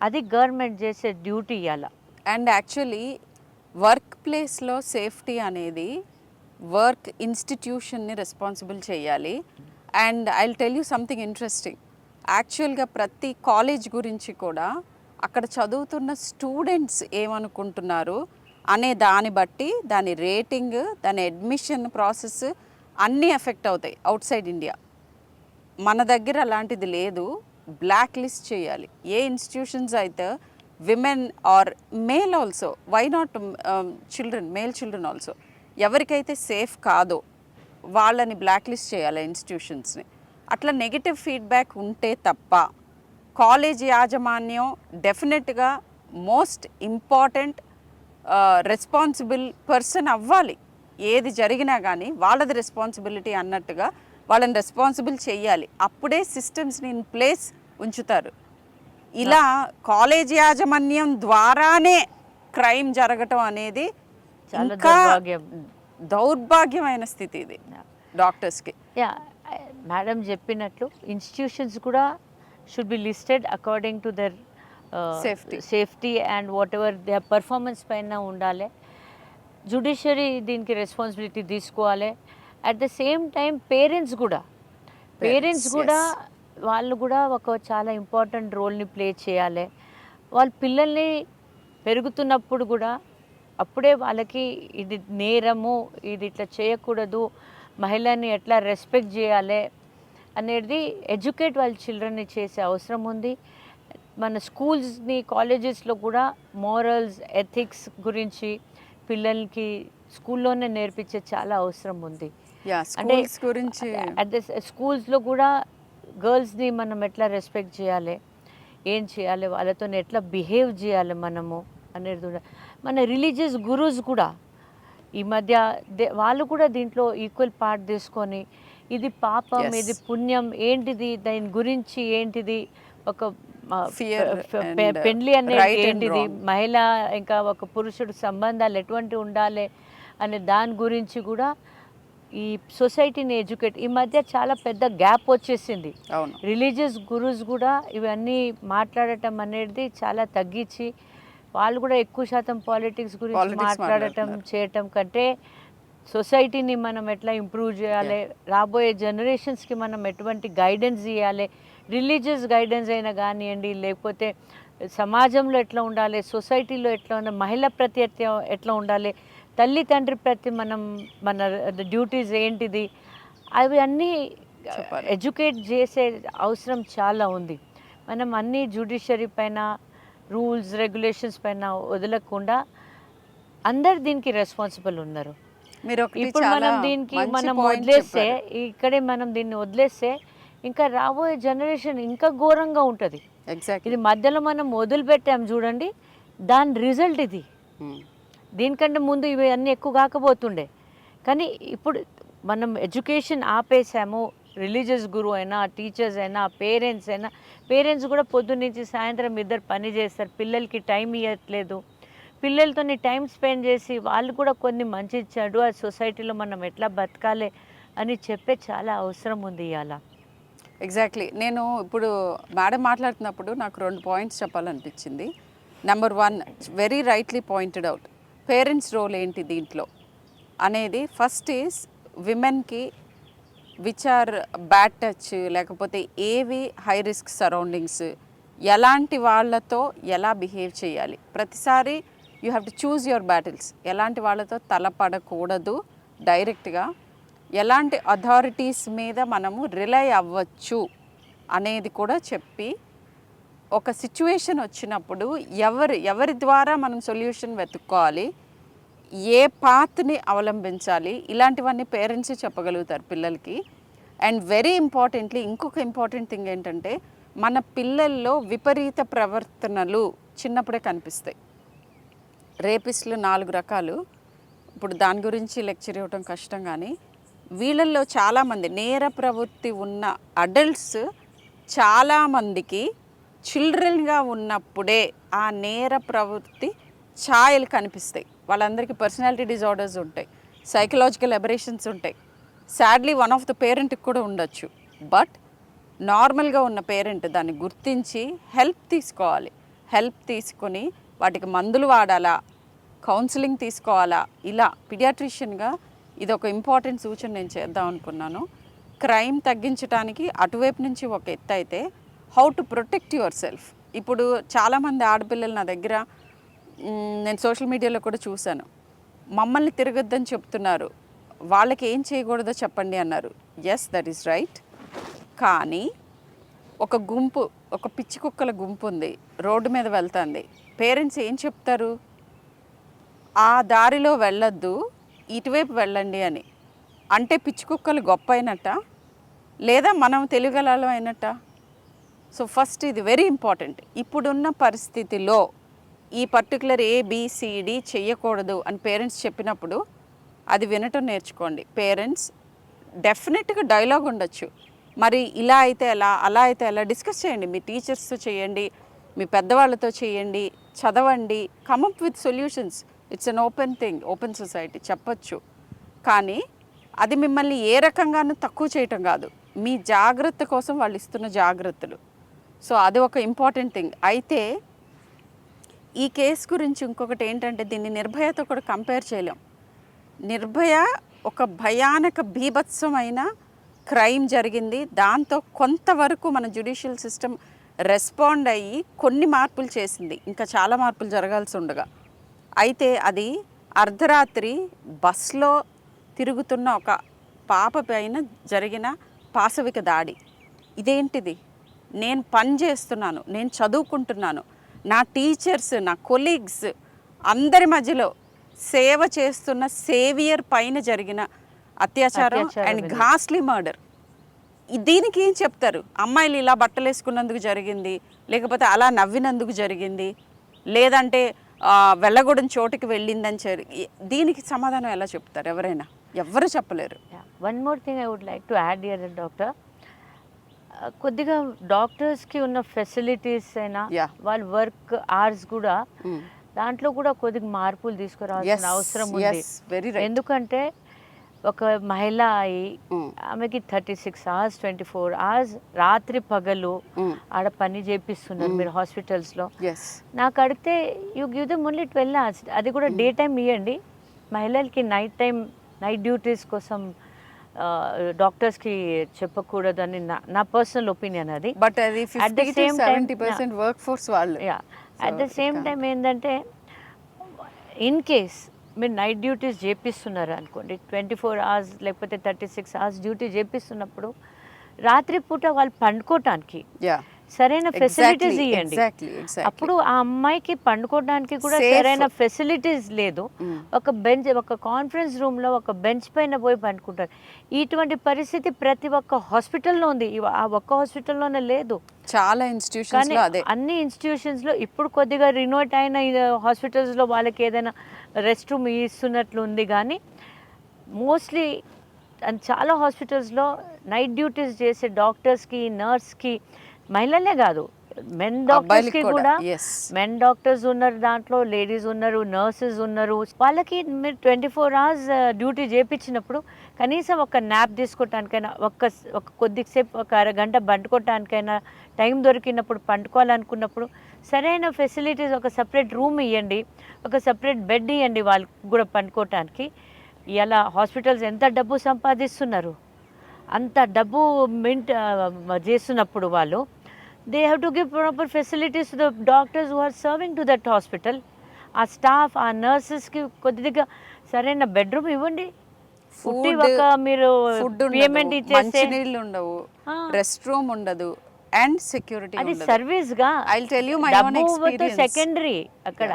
అది గవర్నమెంట్ చేసే డ్యూటీ ఇవ్వాలి. అండ్ యాక్చువల్లీ వర్క్ ప్లేస్లో సేఫ్టీ అనేది వర్క్ ఇన్స్టిట్యూషన్ని రెస్పాన్సిబుల్ చేయాలి. And I will tell you something interesting. యాక్చువల్గా ప్రతి కాలేజ్ గురించి కూడా అక్కడ చదువుతున్న స్టూడెంట్స్ ఏమనుకుంటున్నారు అనే దాన్ని బట్టి దాని రేటింగ్, దాని అడ్మిషన్ ప్రాసెస్ అన్నీ ఎఫెక్ట్ అవుతాయి అవుట్ సైడ్ ఇండియా. మన దగ్గర అలాంటిది లేదు. బ్లాక్ లిస్ట్ చేయాలి. ఏ ఇన్స్టిట్యూషన్స్ అయితే women or male also, why not children, male children also, ఎవరికైతే సేఫ్ కాదో వాళ్ళని బ్లాక్ లిస్ట్ చేయాలి ఇన్స్టిట్యూషన్స్ని. అట్లా నెగిటివ్ ఫీడ్బ్యాక్ ఉంటే తప్ప కాలేజ్ యాజమాన్యం డెఫినెట్గా మోస్ట్ ఇంపార్టెంట్ రెస్పాన్సిబుల్ పర్సన్ అవ్వాలి. ఏది జరిగినా కానీ వాళ్ళది రెస్పాన్సిబిలిటీ అన్నట్టుగా వాళ్ళని రెస్పాన్సిబుల్ చేయాలి. అప్పుడే సిస్టమ్స్ని ఇన్ ప్లేస్ ఉంచుతారు. ఇలా కాలేజ్ యాజమాన్యం ద్వారానే క్రైమ్ జరగటం అనేది ఇంకా దౌర్భాగ్యమైన స్థితి ఇది డాక్టర్స్కి. మేడం చెప్పినట్లు ఇన్స్టిట్యూషన్స్ కూడా should be listed according to their safety and what ever they performance పైన ఉండాలి. జుడిషియరీ దీనికి రెస్పాన్సిబిలిటీ తీసుకోవాలి. At the same time parents కూడా వాళ్ళు కూడా ఒక చాలా ఇంపార్టెంట్ రోల్ని ప్లే చేయాలి. వాళ్ళ పిల్లల్ని పెరుగుతున్నప్పుడు కూడా అప్పుడే వాళ్ళకి ఇది నేరము, ఇది ఇట్లా చేయకూడదు, మహిళని ఎట్లా రెస్పెక్ట్ చేయాలి అనేది ఎడ్యుకేట్ వాళ్ళ చిల్డ్రన్ని చేసే అవసరం ఉంది. మన స్కూల్స్ని కాలేజెస్లో కూడా మోరల్స్ ఎథిక్స్ గురించి పిల్లలకి స్కూల్లోనే నేర్పించే చాలా అవసరం ఉంది. అంటే గురించి అట్ ద స్కూల్స్లో కూడా గర్ల్స్ని మనం ఎట్లా రెస్పెక్ట్ చేయాలి, ఏం చేయాలి, వాళ్ళతో ఎట్లా బిహేవ్ చేయాలి మనము అనేది కూడా. మన రిలీజియస్ గురూస్ కూడా ఈ మధ్య వాళ్ళు కూడా దీంట్లో ఈక్వల్ పార్ట్ తీసుకొని ఇది పాపం, ఇది పుణ్యం, ఏంటిది, దాని గురించి ఏంటిది, ఒక పెండ్లి అనేది ఏంటిది, మహిళ ఇంకా ఒక పురుషుడు సంబంధాలు ఎటువంటి ఉండాలి అనే దాని గురించి కూడా ఈ సొసైటీని ఎడ్యుకేట్. ఈ మధ్య చాలా పెద్ద గ్యాప్ వచ్చేసింది. రిలీజియస్ గురూస్ కూడా ఇవన్నీ మాట్లాడటం అనేది చాలా తగ్గించి వాళ్ళు కూడా ఎక్కువ శాతం పాలిటిక్స్ గురించి మాట్లాడటం చేయటం కంటే సొసైటీని మనం ఎట్లా ఇంప్రూవ్ చేయాలి, రాబోయే జనరేషన్స్కి మనం ఎటువంటి గైడెన్స్ ఇవ్వాలి, రిలీజియస్ గైడెన్స్ అయినా కానివ్వండి, లేకపోతే సమాజంలో ఎట్లా ఉండాలి, సొసైటీలో ఎట్లా ఉండాలి, మహిళ ప్రతి ఎట్లా ఉండాలి, తల్లి తండ్రి ప్రతి మన డ్యూటీస్ ఏంటిది, అవి అన్నీ ఎడ్యుకేట్ చేసే అవసరం చాలా ఉంది. మనం అన్నీ జ్యుడిషియరీ పైన, రూల్స్ రెగ్యులేషన్స్ పైన వదలకుండా అందరు దీనికి రెస్పాన్సిబుల్ ఉన్నారు. ఇప్పుడు మనం దీనికి వదిలేస్తే, ఇక్కడే మనం దీన్ని వదిలేస్తే ఇంకా రాబోయే జనరేషన్ ఇంకా ఘోరంగా ఉంటుంది. ఇది మధ్యలో మనం వదిలిపెట్టాం చూడండి, దాని రిజల్ట్ ఇది. దీనికంటే ముందు ఇవి అన్నీ ఎక్కువ కాకపోతుండే, కానీ ఇప్పుడు మనం ఎడ్యుకేషన్ ఆపేసాము. రిలీజియస్ గురువు అయినా, టీచర్స్ అయినా, పేరెంట్స్ కూడా పొద్దున్నుంచి సాయంత్రం ఇద్దరు పని చేస్తారు, పిల్లలకి టైం ఇవ్వట్లేదు. పిల్లలతో టైం స్పెండ్ చేసి వాళ్ళు కూడా కొన్ని మంచి చెడు ఆ సొసైటీలో మనం ఎట్లా బతకాలి అని చెప్పే చాలా అవసరం ఉంది ఇవాళ. ఎగ్జాక్ట్లీ. నేను ఇప్పుడు మేడం మాట్లాడుతున్నప్పుడు నాకు 2 పాయింట్స్ చెప్పాలనిపించింది. Number 1, very rightly pointed out, parents role ఏంటి దీంట్లో అనేది. ఫస్ట్ ఈజ్ విమెన్కి విచ్ ఆర్ బ్యాడ్ టచ్, లేకపోతే ఏవి హై రిస్క్ సరౌండింగ్స్, ఎలాంటి వాళ్ళతో ఎలా బిహేవ్ చేయాలి. ప్రతిసారి you have to choose your battles. ఎలాంటి వాళ్ళతో తలపడకూడదు డైరెక్ట్గా, ఎలాంటి అథారిటీస్ మీద మనము రిలై అవ్వచ్చు అనేది కూడా చెప్పి, ఒక సిచ్యువేషన్ వచ్చినప్పుడు ఎవరి ద్వారా మనం సొల్యూషన్ వెతుక్కోవాలి, ఏ పాత్ని అవలంబించాలి, ఇలాంటివన్నీ పేరెంట్స్ చెప్పగలుగుతారు పిల్లలకి. అండ్ వెరీ ఇంపార్టెంట్లీ ఇంకొక ఇంపార్టెంట్ థింగ్ ఏంటంటే, మన పిల్లల్లో విపరీత ప్రవర్తనలు చిన్నప్పుడే కనిపిస్తాయి. రేపిస్టులు 4 రకాలు, ఇప్పుడు దాని గురించి లెక్చర్ ఇవ్వటం కష్టం, కానీ వీళ్ళల్లో చాలామంది నేర ప్రవృత్తి ఉన్న అడల్ట్స్ చాలామందికి చిల్డ్రన్గా ఉన్నప్పుడే ఆ నేర ప్రవృత్తి ఛాయలు కనిపిస్తాయి. వాళ్ళందరికీ పర్సనాలిటీ డిజార్డర్స్ ఉంటాయి, సైకలాజికల్ అబరేషన్స్ ఉంటాయి. సాడ్లీ వన్ ఆఫ్ ద పేరెంట్కి కూడా ఉండొచ్చు. బట్ నార్మల్గా ఉన్న పేరెంట్ దాన్ని గుర్తించి హెల్ప్ తీసుకోవాలి. హెల్ప్ తీసుకొని వాటికి మందులు వాడాలా, కౌన్సిలింగ్ తీసుకోవాలా, ఇలా పీడియాట్రిషియన్గా ఇది ఒక ఇంపార్టెంట్ సూచన నేను చేద్దాం అనుకున్నాను. క్రైమ్ తగ్గించడానికి అటువైపు నుంచి ఒక ఎత్తు అయితే, how to protect your self. ఇప్పుడు చాలామంది ఆడపిల్లలు నా దగ్గర, నేను సోషల్ మీడియాలో కూడా చూశాను, మమ్మల్ని తిరగొద్దని చెప్తున్నారు, వాళ్ళకి ఏం చేయకూడదో చెప్పండి అన్నారు. Yes, that is right. కానీ ఒక గుంపు, ఒక పిచ్చి కుక్కల గుంపు ఉంది, రోడ్డు మీద వెళ్తుంది, పేరెంట్స్ ఏం చెప్తారు? ఆ దారిలో వెళ్ళొద్దు, ఇటువైపు వెళ్ళండి అని. అంటే పిచ్చి కుక్కలు గొప్ప అయినట్ట, లేదా మనం తెలుగలలో అయినట్ట? సో ఫస్ట్ ఇది వెరీ ఇంపార్టెంట్. ఇప్పుడున్న పరిస్థితిలో ఈ పర్టికులర్ ABCD చెయ్యకూడదు అని పేరెంట్స్ చెప్పినప్పుడు అది వినటం నేర్చుకోండి. పేరెంట్స్ డెఫినెట్గా డైలాగ్ ఉండొచ్చు, మరి ఇలా అయితే ఎలా, అలా అయితే ఎలా, డిస్కస్ చేయండి. మీ టీచర్స్తో చేయండి, మీ పెద్దవాళ్ళతో చేయండి, చదవండి, come up with solutions. It's an open thing, open society, చెప్పచ్చు. కానీ అది మిమ్మల్ని ఏ రకంగానూ తక్కువ చేయటం కాదు, మీ జాగ్రత్త కోసం వాళ్ళు ఇస్తున్న జాగ్రత్తలు. సో అది ఒక ఇంపార్టెంట్ థింగ్. అయితే ఈ కేసు గురించి ఇంకొకటి ఏంటంటే, దీన్ని నిర్భయతో కూడా కంపేర్ చేయలేం. నిర్భయ ఒక భయానక బీభత్సమైన క్రైమ్ జరిగింది, దాంతో కొంతవరకు మన జ్యుడిషియల్ సిస్టమ్ రెస్పాండ్ అయ్యి కొన్ని మార్పులు చేసింది, ఇంకా చాలా మార్పులు జరగాల్సి ఉండగా. అయితే అది అర్ధరాత్రి బస్లో తిరుగుతున్న ఒక పాప పైన జరిగిన పాశవిక దాడి. ఇదేంటిది? నేను పని చేస్తున్నాను, నేను చదువుకుంటున్నాను, నా టీచర్స్, నా కొలీగ్స్ అందరి మధ్యలో సేవ చేస్తున్న సేవియర్ పైన జరిగిన అత్యాచారం అండ్ ఘాస్లీ మర్డర్. దీనికి ఏం చెప్తారు? అమ్మాయిలు ఇలా బట్టలు వేసుకున్నందుకు జరిగింది, లేకపోతే అలా నవ్వినందుకు జరిగింది, లేదంటే వెళ్ళగూడని చోటుకి వెళ్ళిందని దీనికి సమాధానం ఎలా చెప్తారు? ఎవరైనా ఎవ్వరు చెప్పలేరు. One more thing I would like to add here doctor, కొద్దిగా డాక్టర్స్కి ఉన్న ఫెసిలిటీస్ అయినా వాళ్ళ వర్క్ అవర్స్ కూడా దాంట్లో కూడా కొద్దిగా మార్పులు తీసుకురావాల్సిన అవసరం ఉంది. ఎందుకంటే ఒక మహిళ అయి ఆమెకి 36 hours 24 hours రాత్రి పగలు ఆడ పని చేపిస్తున్నారు మీరు హాస్పిటల్స్లో. నాకు అడిగితే you give them only 12 hours, అది కూడా డే టైం ఇవ్వండి. మహిళలకి నైట్ డ్యూటీస్ కోసం డాక్టర్స్కి చెప్పకూడదు అని నా పర్సనల్ ఒపీనియన్ అది. బట్ అది 50-70% వర్క్ ఫోర్స్ వాళ్ళు. అట్ ద సేమ్ టైం ఏంటంటే ఇన్ కేస్ మీరు నైట్ డ్యూటీస్ చేపిస్తున్నారు అనుకోండి, 24 hours లేకపోతే 36 hours డ్యూటీ చేపిస్తున్నప్పుడు రాత్రిపూట వాళ్ళు పండుకోవటానికి సరైన ఫెసిలిటీస్ ఇవ్వండి. అప్పుడు ఆ అమ్మాయికి పండుకోవడానికి కూడా సరైన ఫెసిలిటీస్ లేదు. ఒక కాన్ఫరెన్స్ రూమ్లో ఒక బెంచ్ పైన పోయి పండుకుంటారు. ఇటువంటి పరిస్థితి ప్రతి ఒక్క హాస్పిటల్లో ఉంది. ఆ ఒక్క హాస్పిటల్లోనే లేదు, చాలా ఇన్స్టిట్యూషన్స్, అన్ని ఇన్స్టిట్యూషన్స్లో. ఇప్పుడు కొద్దిగా రినోట్ అయిన హాస్పిటల్స్లో వాళ్ళకి ఏదైనా రెస్ట్ రూమ్ ఇస్తున్నట్లు ఉంది, కానీ మోస్ట్లీ చాలా హాస్పిటల్స్లో నైట్ డ్యూటీస్ చేసే డాక్టర్స్కి, నర్స్కి, మహిళలే కాదు మెన్ డాక్టర్స్కి కూడా, మెన్ డాక్టర్స్ ఉన్నారు దాంట్లో, లేడీస్ ఉన్నారు, నర్సెస్ ఉన్నారు. వాళ్ళకి మీరు 24 hours డ్యూటీ చేయించినప్పుడు కనీసం ఒక న్యాప్ తీసుకోవటానికైనా, ఒక కొద్దిసేపు ఒక అరగంట పండుకోవటానికైనా టైం దొరికినప్పుడు, పండుకోవాలనుకున్నప్పుడు సరైన ఫెసిలిటీస్, ఒక సపరేట్ రూమ్ ఇవ్వండి, ఒక సపరేట్ బెడ్ ఇవ్వండి వాళ్ళకి కూడా పండుకోవటానికి. ఇలా హాస్పిటల్స్ ఎంత డబ్బు సంపాదిస్తున్నారు, అంత డబ్బు మింట్ చేస్తున్నప్పుడు వాళ్ళు they have to give proper facilities to the doctors who are serving to that hospital. ఆ స్టాఫ్, ఆ నర్సెస్కి కొద్దిగా సరైన బెడ్రూమ్ ఇవ్వండి. మీరు పేమెంట్ ఇచ్చేస్తే ఉండవు, రెస్ట్ రూమ్ ఉండదు, అండ్ సెక్యూరిటీ. అది సర్వీస్ గా. I will tell you my own experience. Secondary అక్కడ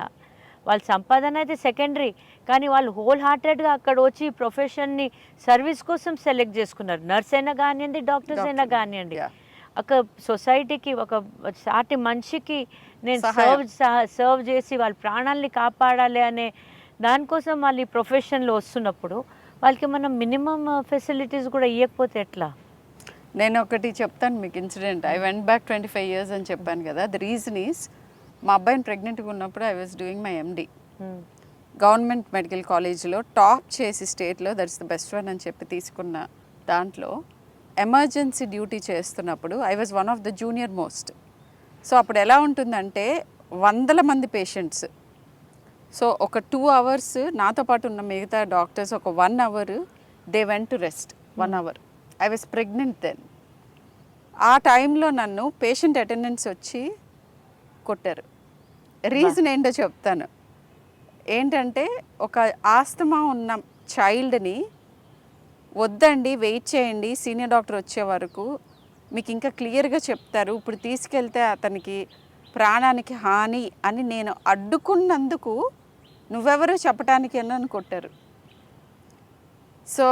వాళ్ళ సంపాదన అయితే సెకండరీ, కానీ వాళ్ళు హోల్ హార్టెడ్గా అక్కడ వచ్చి ప్రొఫెషన్ని సర్వీస్ కోసం సెలెక్ట్ చేసుకున్నారు. నర్స్ అయినా కానివ్వండి, డాక్టర్స్ అయినా కానివ్వండి. ఒక సొసైటీకి, ఒక సాటి మనిషికి నేను సర్వ్ చేసి వాళ్ళ ప్రాణాలని కాపాడాలి అనే దానికోసం వాళ్ళు ఈ ప్రొఫెషన్లో వస్తున్నప్పుడు వాళ్ళకి మనం మినిమం ఫెసిలిటీస్ కూడా ఇవ్వకపోతే ఎట్లా? నేను ఒకటి చెప్తాను మీకు incident. I went back 25 years అని చెప్పాను కదా. ద రీజన్ ఈస్, మా అబ్బాయిని ప్రెగ్నెంట్గా ఉన్నప్పుడు I was doing my MD government medical కాలేజ్లో, టాప్ చేసి స్టేట్లో దట్స్ ద బెస్ట్ వన్ అని చెప్పి తీసుకున్న దాంట్లో ఎమర్జెన్సీ డ్యూటీ చేస్తున్నప్పుడు I was one of the junior most. So అప్పుడు ఎలా ఉంటుందంటే 100 మంది పేషెంట్స్. సో ఒక 2 hours నాతో పాటు ఉన్న మిగతా డాక్టర్స్ ఒక 1 hour they went to rest. 1 hour I was pregnant then. ఆ టైంలో నన్ను పేషెంట్ అటెండెన్స్ వచ్చి కొట్టారు. రీజన్ ఏంటో చెప్తాను. ఏంటంటే ఒక ఆస్తమా ఉన్న చైల్డ్ని వద్దండి, వెయిట్ చేయండి, సీనియర్ డాక్టర్ వచ్చే వరకు మీకు ఇంకా క్లియర్గా చెప్తారు, ఇప్పుడు తీసుకెళ్తే అతనికి ప్రాణానికి హాని అని నేను అడ్డుకున్నందుకు నువ్వెవరు చెప్పడానికి నన్ను కొట్టారు. సో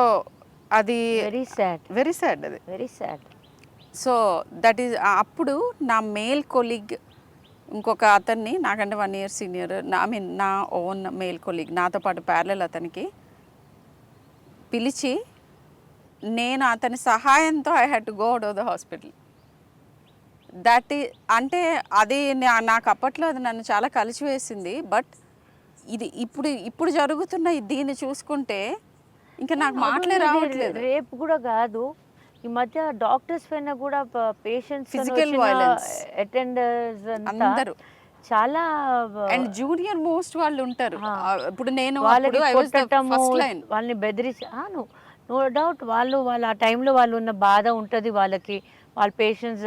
అది వెరీ సాడ్ అది very sad. So that is, అప్పుడు నా మేల్ కొలీగ్ ఇంకొక అతన్ని, నాకంటే 1 year సీనియర్, నా ఓన్ మేల్ కొలీగ్, నాతో పాటు ప్యారలల్ అతనికి పిలిచి నేను అతని సహాయంతో I had to go out of the hospital. That ఈ అంటే అది నాకు అప్పట్లో అది నన్ను చాలా కలిసివేసింది. బట్ ఇది ఇప్పుడు జరుగుతున్న దీన్ని చూసుకుంటే ఇంకా నాకు మాటలే రావట్లేదు. రేపు కూడా కాదు, ఈ మధ్య డాక్టర్స్ పైన కూడా పేషెంట్స్, ఫిజికల్ వైలెన్స్, అటెండర్స్ అందరూ చాలా, అండ్ జూనియర్ మోస్ట్ వాళ్ళు ఉంటారు. ఇప్పుడు నేను వాళ్ళని బెదిరించి, నో డౌట్ వాళ్ళ ఆ టైంలో వాళ్ళు ఉన్న బాధ ఉంటుంది వాళ్ళకి, వాళ్ళ పేషెంట్స్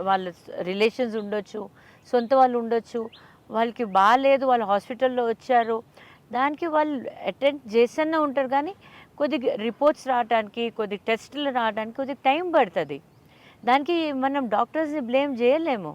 వాళ్ళ రిలేషన్స్ ఉండొచ్చు, సొంత వాళ్ళు ఉండొచ్చు, వాళ్ళకి బాగాలేదు, వాళ్ళు హాస్పిటల్లో వచ్చారు, దానికి వాళ్ళు అటెండ్ చేస్తూనే ఉంటారు. కానీ కొద్దిగా రిపోర్ట్స్ రావడానికి, కొద్ది టెస్టులు రావడానికి కొద్దిగా టైం పడుతుంది. దానికి మనం డాక్టర్స్ని బ్లేమ్ చేయలేము,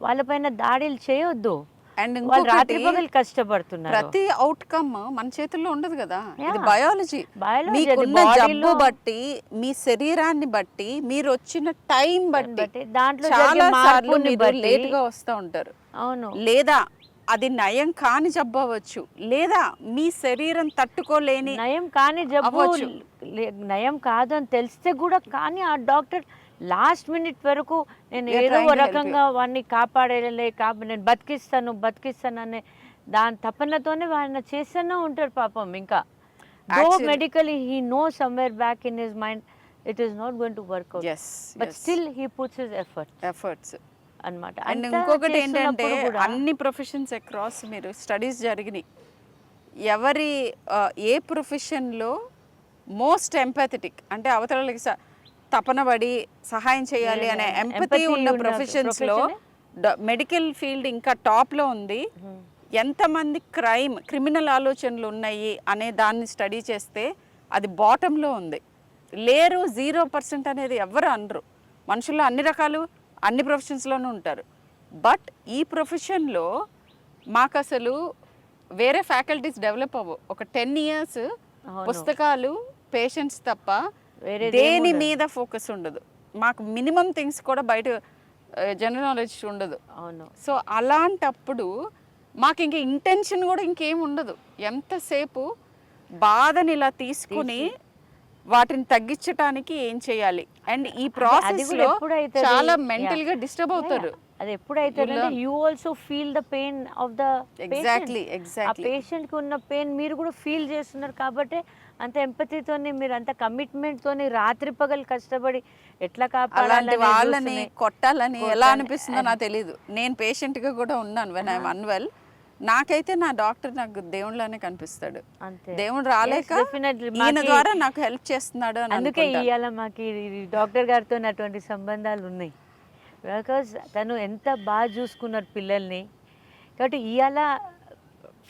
వాళ్ళపైన దాడులు చేయొద్దు. అండ్ వాళ్ళు రాత్రి ఇంకొకటి, పగలు కష్టపడుతున్నారు. ప్రతి అవుట్కమ్ మన చేతుల్లో ఉండదు కదా. ఇది Yeah. బయాలజీ. Biology, మీకున్న అది జబ్బు bodyలో బట్టి, మీ శరీరాన్ని బట్టి, మీరు వచ్చిన టైం బట్టి దాంట్లో చాలా జరిగే సార్లు మార్పుని మీరు బట్టి. లేట్ గా వస్తూ ఉంటారు. అవును, లేదా అది నయం కాని జబ్బు అవ్వచ్చు, లేదా మీ శరీరం తట్టుకోలేని నయం కాని జబ్బు అవ్వచ్చు. నయం కాదు అని తెలిస్తే కూడా, కానీ ఆ డాక్టర్ లాస్ట్ మినిట్ వరకు నేను We are ఏదో trying ఒక to help రకంగా వాడిని కాపాడేలే, నేను బతికిస్తాను అనే దాని తపనతోనే ఆయన చేస్తూనే ఉంటారు పాపం. ఇంకా దో Actually- medically he no somewhere back in his mind it is not going to work out, but still he puts his efforts. అన్నమాట. అండ్ అంతా ఇంకొకటి ఏంటంటే, చేస్తున్నప్పుడు కూడా అన్ని ప్రొఫెషన్స్ అక్రాస్ మీరు స్టడీస్ జరిగినాయి. ఎవరి ఏ ప్రొఫెషన్లో మోస్ట్ ఎంపాథెటిక్ అంటే అవతలకి తపనబడి సహాయం చేయాలి అనే ఎంపతి empathy ఉన్న ఉన్న ప్రొఫెషన్స్లో profession మెడికల్ ఫీల్డ్ ఇంకా టాప్లో ఉంది. ఎంతమంది క్రిమినల్ ఆలోచనలు ఉన్నాయి అనే దాన్ని స్టడీ చేస్తే అది బాటంలో ఉంది. లేరు, 0% అనేది ఎవరు అనరు. మనుషుల్లో అన్ని రకాలు అన్ని ప్రొఫెషన్స్లోనూ ఉంటారు. బట్ ఈ ప్రొఫెషన్లో మాకు అసలు వేరే ఫ్యాకల్టీస్ డెవలప్ అవ్వవు. ఒక 10 years పుస్తకాలు, పేషెంట్స్ తప్ప దేని మీద ఫోకస్ ఉండదు. మాకు మినిమం థింగ్స్ కూడా బయట జనరల్ నాలెడ్జ్ ఉండదు. అవును. సో అలాంటప్పుడు మాకు ఇంక ఇంటెన్షన్ కూడా ఇంకేం ఉండదు. ఎంతసేపు బాధని ఇలా తీసుకుని వాటిని తగ్గించడానికి ఏం చేయాలి. అండ్ ఈ ప్రాసెస్ లో చాలా మెంటల్ గా డిస్టర్బ్ అవుతారు. అది ఎప్పుడైతే you also feel the pain of the exactly ఆ పేషెంట్ కి ఉన్న పెయిన్ మీరు కూడా ఫీల్ చేస్తున్నారు. కాబట్టి అంత ఎంపతితోని, మీరు అంత కమిట్మెంట్ తోని రాత్రి పగలు కష్టపడి ఎట్లా అలాంటి వాళ్ళని కాపాడాలని కొట్టాలని ఎలా అనిపిస్తుందో నాకు తెలియదు. నేను పేషెంట్ గా కూడా ఉన్నాను. వెన్ ఐఎమ్ అన్వెల్, నాకైతే నా డాక్టర్ నాకు దేవుళ్ళనే కనిపిస్తాడు. అంతే. దేవుడు రాలేక definitely. ఈయన ద్వారా నాకు హెల్ప్ చేస్తున్నాడు అని అందుకే అనుకుంటా. ఇవాళ మాకు ఈ డాక్టర్ గారితో అటువంటి సంబంధాలు ఉన్నాయి. బికాజ్ తను ఎంత బాగా చూసుకున్నారు పిల్లల్ని. కాబట్టి ఇవాళ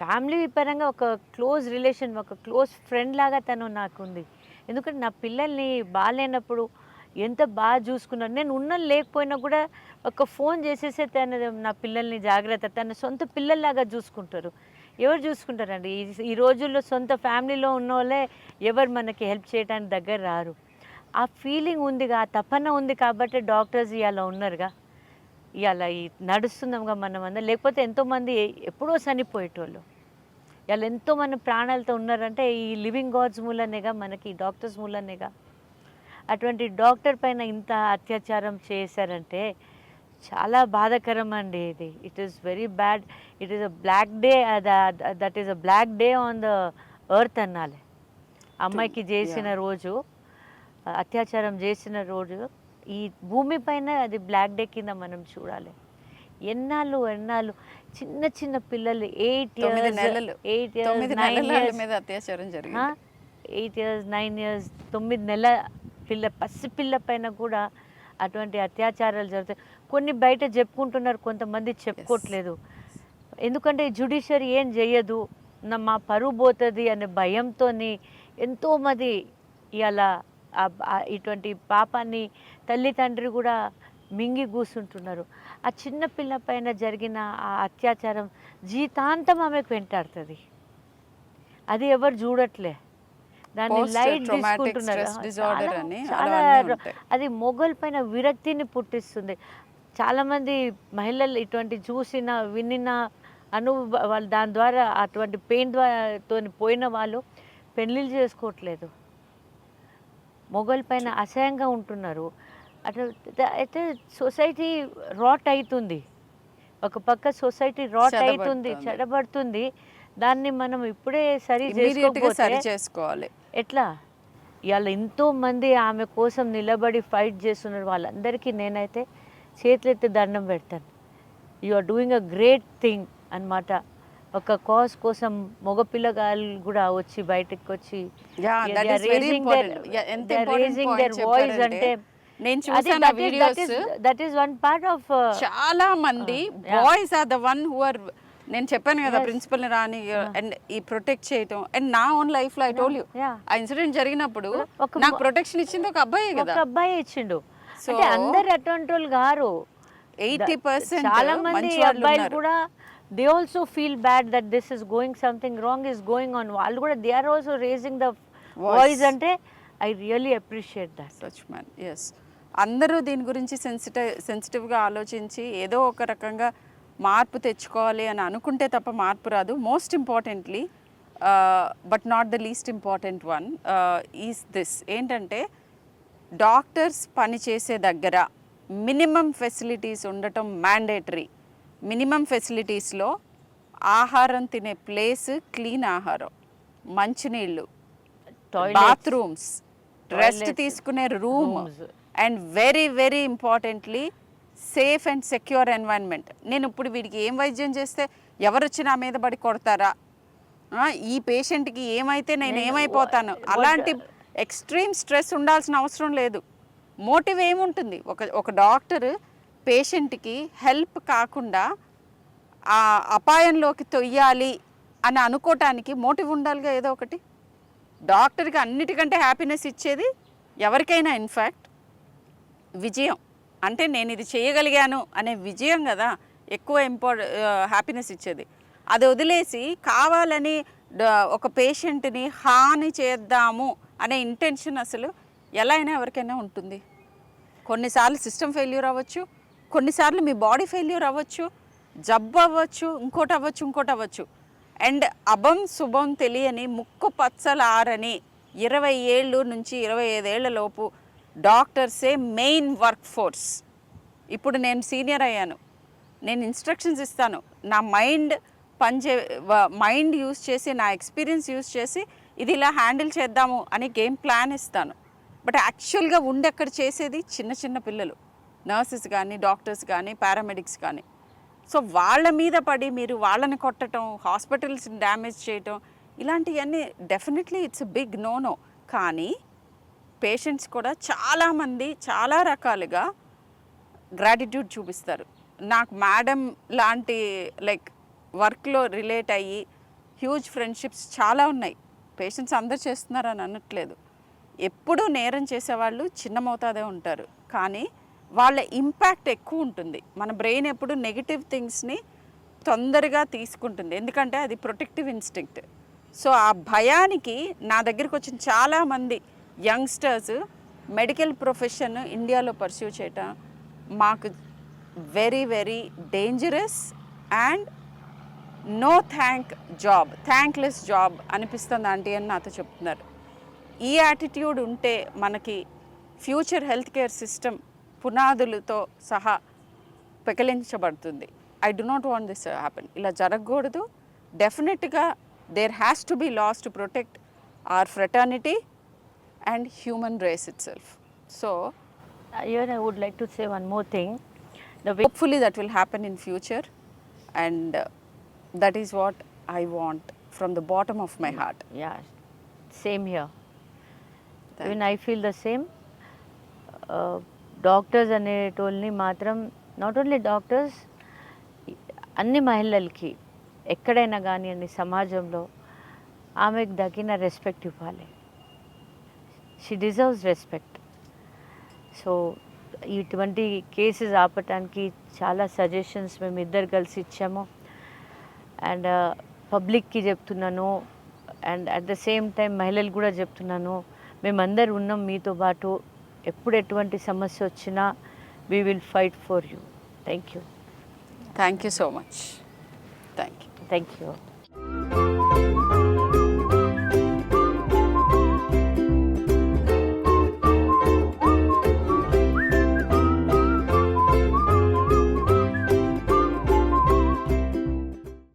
ఫ్యామిలీ పరంగా ఒక క్లోజ్ రిలేషన్, ఒక క్లోజ్ ఫ్రెండ్ లాగా తను నాకు ఉంది. ఎందుకంటే నా పిల్లల్ని బాగాలేనప్పుడు ఎంత బాగా చూసుకున్నారు. నేను ఉన్న లేకపోయినా కూడా ఒక ఫోన్ చేసేసే తను నా పిల్లల్ని జాగ్రత్త, తన సొంత పిల్లల్లాగా చూసుకుంటారు. ఎవరు చూసుకుంటారండి ఈ రోజుల్లో? సొంత ఫ్యామిలీలో ఉన్న వాళ్ళే ఎవరు మనకి హెల్ప్ చేయడానికి దగ్గర రారు. ఆ ఫీలింగ్ ఉందిగా, ఆ తపన ఉంది కాబట్టి డాక్టర్స్ ఇవాళ ఉన్నారుగా, ఇవాళ ఈ నడుస్తున్నాంగా మనం అందరం. లేకపోతే ఎంతోమంది ఎప్పుడో చనిపోయేటోళ్ళు ఇవాళ ఎంతోమంది ప్రాణాలతో ఉన్నారంటే ఈ లివింగ్ గాడ్స్ మూలనేగా, మనకి డాక్టర్స్ మూలనేగా. అటువంటి డాక్టర్ పైన ఇంత అత్యాచారం చేశారంటే చాలా బాధాకరం అండి ఇది. It is very bad. It is a black day, that is a black day on the earth అనాలి. అమ్మాయికి చేసిన రోజు, అత్యాచారం చేసిన రోజు ఈ భూమి పైన అది బ్లాక్ డే కింద మనం చూడాలి. ఎన్నాళ్ళు చిన్న చిన్న పిల్లలు 8 years, 9 years మీద అత్యాచారం జరిగింది. 8 years, 9 years, 9 నెలల పసిపిల్ల పైన కూడా అటువంటి అత్యాచారాలు జరుగుతాయి. కొన్ని బయట చెప్పుకుంటున్నారు, కొంతమంది చెప్పుకోవట్లేదు. ఎందుకంటే జ్యుడిషియరీ ఏం చేయదు, మా పరువు పోతుంది అనే భయంతో ఎంతోమంది ఇలా ఇటువంటి పాపాన్ని తల్లి తండ్రి కూడా మింగి కూర్చుంటున్నారు. ఆ చిన్న పిల్ల పైన జరిగిన ఆ అత్యాచారం జీవితాంతం ఆమెకు వెంటాడుతుంది. అది ఎవరు చూడట్లే, దాన్ని లైట్ తీసుకుంటున్నారు. చాలా అది మొగల్ పైన విరక్తిని పుట్టిస్తుంది. చాలామంది మహిళలు ఇటువంటి చూసిన వినిన వాళ్ళు దాని ద్వారా అటువంటి పెయిన్ తో పోయిన వాళ్ళు పెళ్ళిళ్ళు చేసుకోవట్లేదు, మొగల్ పైన అసహ్యంగా ఉంటున్నారు. అట్లా అయితే సొసైటీ రాట్ అవుతుంది. ఒక పక్క సొసైటీ రాట్ అవుతుంది, చెడబడుతుంది. దాన్ని మనం ఇప్పుడే సరి చేసుకోవాలి. ఎట్లా? ఇవాళ ఎంతోమంది ఆమె కోసం నిలబడి ఫైట్ చేస్తున్నారు. వాళ్ళందరికీ నేనైతే చేతులెత్తి దండం పెడతాను. You are doing a great thing అన్నమాట. ఒక కాజ్ కోసం మగపిల్లగాళ్ళు కూడా బయటకు వచ్చి రేజింగ్ దేర్ వాయిస్. అంటే నేను చూసాను ఆ videos. That is one part of చాలా మంది boys are the one who are, నేను చెప్పాను కదా ప్రిన్సిపల్ రాని అండ్ ఈ ప్రొటెక్ట్ చేయటం. అండ్ నా ఓన్ లైఫ్ లో ఐ టోల్ యూ, ఆ ఇన్సిడెంట్ జరిగినప్పుడు నాకు ప్రొటెక్షన్ ఇచ్చింది ఒక అబ్బాయి కదా. ఒక అబ్బాయి ఇచ్చిండు. అంటే అందరు అటువంటి వాళ్ళు గారు. 80% చాలా మంది అబ్బాయిలు కూడా they also feel bad that this is going, something wrong is going on. వాళ్ళు కూడా they are also raising the voice. అంటే I really appreciate that. Such man, yes. అందరూ దీని గురించి సెన్సిటివ్గా ఆలోచించి ఏదో ఒక రకంగా మార్పు తెచ్చుకోవాలి అని అనుకుంటే తప్ప మార్పు రాదు. Most importantly but not the least important one is this, ఏంటంటే డాక్టర్స్ పనిచేసే దగ్గర మినిమం ఫెసిలిటీస్ ఉండటం మ్యాండేటరీ. మినిమం ఫెసిలిటీస్లో ఆహారం తినే ప్లేస్, క్లీన్ ఆహారం, మంచినీళ్ళు, బాత్రూమ్స్, రెస్ట్ తీసుకునే room, and very very importantly safe and secure environment. నేను ఇప్పుడు వీడికి ఏం వైద్యం చేస్తే ఎవరు వచ్చి నా మీద పడి కొడతారా, ఈ పేషెంట్కి ఏమైతే నేను ఏమైపోతాను, అలాంటి ఎక్స్ట్రీమ్ స్ట్రెస్ ఉండాల్సిన అవసరం లేదు. మోటివ్ ఏముంటుంది? ఒక డాక్టర్ పేషెంట్కి హెల్ప్ కాకుండా ఆ అపాయంలోకి తొయ్యాలి అని అనుకోవటానికి మోటివ్ ఉండాలిగా ఏదో ఒకటి. డాక్టర్కి అన్నిటికంటే హ్యాపీనెస్ ఇచ్చేది ఎవరికైనా ఇన్ఫ్యాక్ట్ విజయం. అంటే నేను ఇది చేయగలిగాను అనే విజయం కదా ఎక్కువ హ్యాపీనెస్ ఇచ్చేది. అది వదిలేసి కావాలని ఒక పేషెంట్ని హాని చేద్దాము అనే ఇంటెన్షన్ అసలు ఎలా అయినా ఎవరికైనా ఉంటుంది. కొన్నిసార్లు సిస్టమ్ ఫెయిల్యూర్ అవ్వచ్చు, కొన్నిసార్లు మీ బాడీ ఫెయిల్యూర్ అవ్వచ్చు, జబ్బు అవ్వచ్చు, ఇంకోటి అవ్వచ్చు. అండ్ అభం శుభం తెలియని ముక్కు పచ్చలారని 20 ఏళ్ళు నుంచి 25 ఏళ్ల లోపు డాక్టర్సే మెయిన్ వర్క్ ఫోర్స్. ఇప్పుడు నేను సీనియర్ అయ్యాను, నేను ఇన్స్ట్రక్షన్స్ ఇస్తాను, నా మైండ్ యూస్ చేసి, నా ఎక్స్పీరియన్స్ యూస్ చేసి ఇది ఇలా హ్యాండిల్ చేద్దాము అని గేమ్ ప్లాన్ ఇస్తాను. బట్ యాక్చువల్గా ఉండి అక్కడ చేసేది చిన్న చిన్న పిల్లలు, నర్సెస్ కానీ, డాక్టర్స్ కానీ, పారామెడిక్స్ కానీ. సో వాళ్ళ మీద పడి మీరు వాళ్ళని కొట్టడం, హాస్పిటల్స్ని డ్యామేజ్ చేయటం, ఇలాంటివన్నీ డెఫినెట్లీ ఇట్స్ బిగ్ నో. కానీ పేషెంట్స్ కూడా చాలామంది చాలా రకాలుగా గ్రాటిట్యూడ్ చూపిస్తారు. నాకు మేడం లాంటి లైక్ వర్క్లో రిలేట్ అయ్యి హ్యూజ్ ఫ్రెండ్షిప్స్ చాలా ఉన్నాయి. పేషెంట్స్ అందరు చేస్తున్నారని అనట్లేదు. ఎప్పుడూ నేరం చేసేవాళ్ళు చిన్న మోతాదే ఉంటారు, కానీ వాళ్ళ ఇంపాక్ట్ ఎక్కువ ఉంటుంది. మన బ్రెయిన్ ఎప్పుడు నెగిటివ్ థింగ్స్ని తొందరగా తీసుకుంటుంది, ఎందుకంటే అది ప్రొటెక్టివ్ ఇన్స్టింక్ట్. సో ఆ భయానికి నా దగ్గరికి వచ్చిన చాలామంది యంగ్స్టర్స్ మెడికల్ ప్రొఫెషన్ ఇండియాలో పర్స్యూ చేయటం మాకు very very dangerous and no thankless job అనిపిస్తుంది ఆంటీ అని నాతో చెప్తున్నారు. ఈ యాటిట్యూడ్ ఉంటే మనకి ఫ్యూచర్ హెల్త్ కేర్ సిస్టమ్ పునాదులతో సహా పెకలించబడుతుంది. I do not want this happen. ఇలా జరగకూడదు. డెఫినెట్గా there has to be laws to protect our fraternity and human race itself. So I would like to say one more thing. Hopefully that will happen in future, and that is what I want from the bottom of my heart. Yeah, same here. Even I feel the same. Doctors అనేటోళ్ళని మాత్రం, not only doctors, అన్ని మహిళలకి ఎక్కడైనా కానివ్వండి సమాజంలో ఆమెకు తగిన respect ఇవ్వాలి. She deserves respect. సో ఇటువంటి కేసెస్ ఆపటానికి చాలా సజెషన్స్ మేము ఇద్దరు కలిసి ఇచ్చాము. అండ్ పబ్లిక్కి చెప్తున్నాను, and at the same time మహిళలు కూడా చెప్తున్నాను, మేమందరు ఉన్నాం మీతో పాటు. ఎప్పుడు ఎటువంటి సమస్య వచ్చినా we will fight for you. Thank you. Thank you so much. Thank you. Thank you.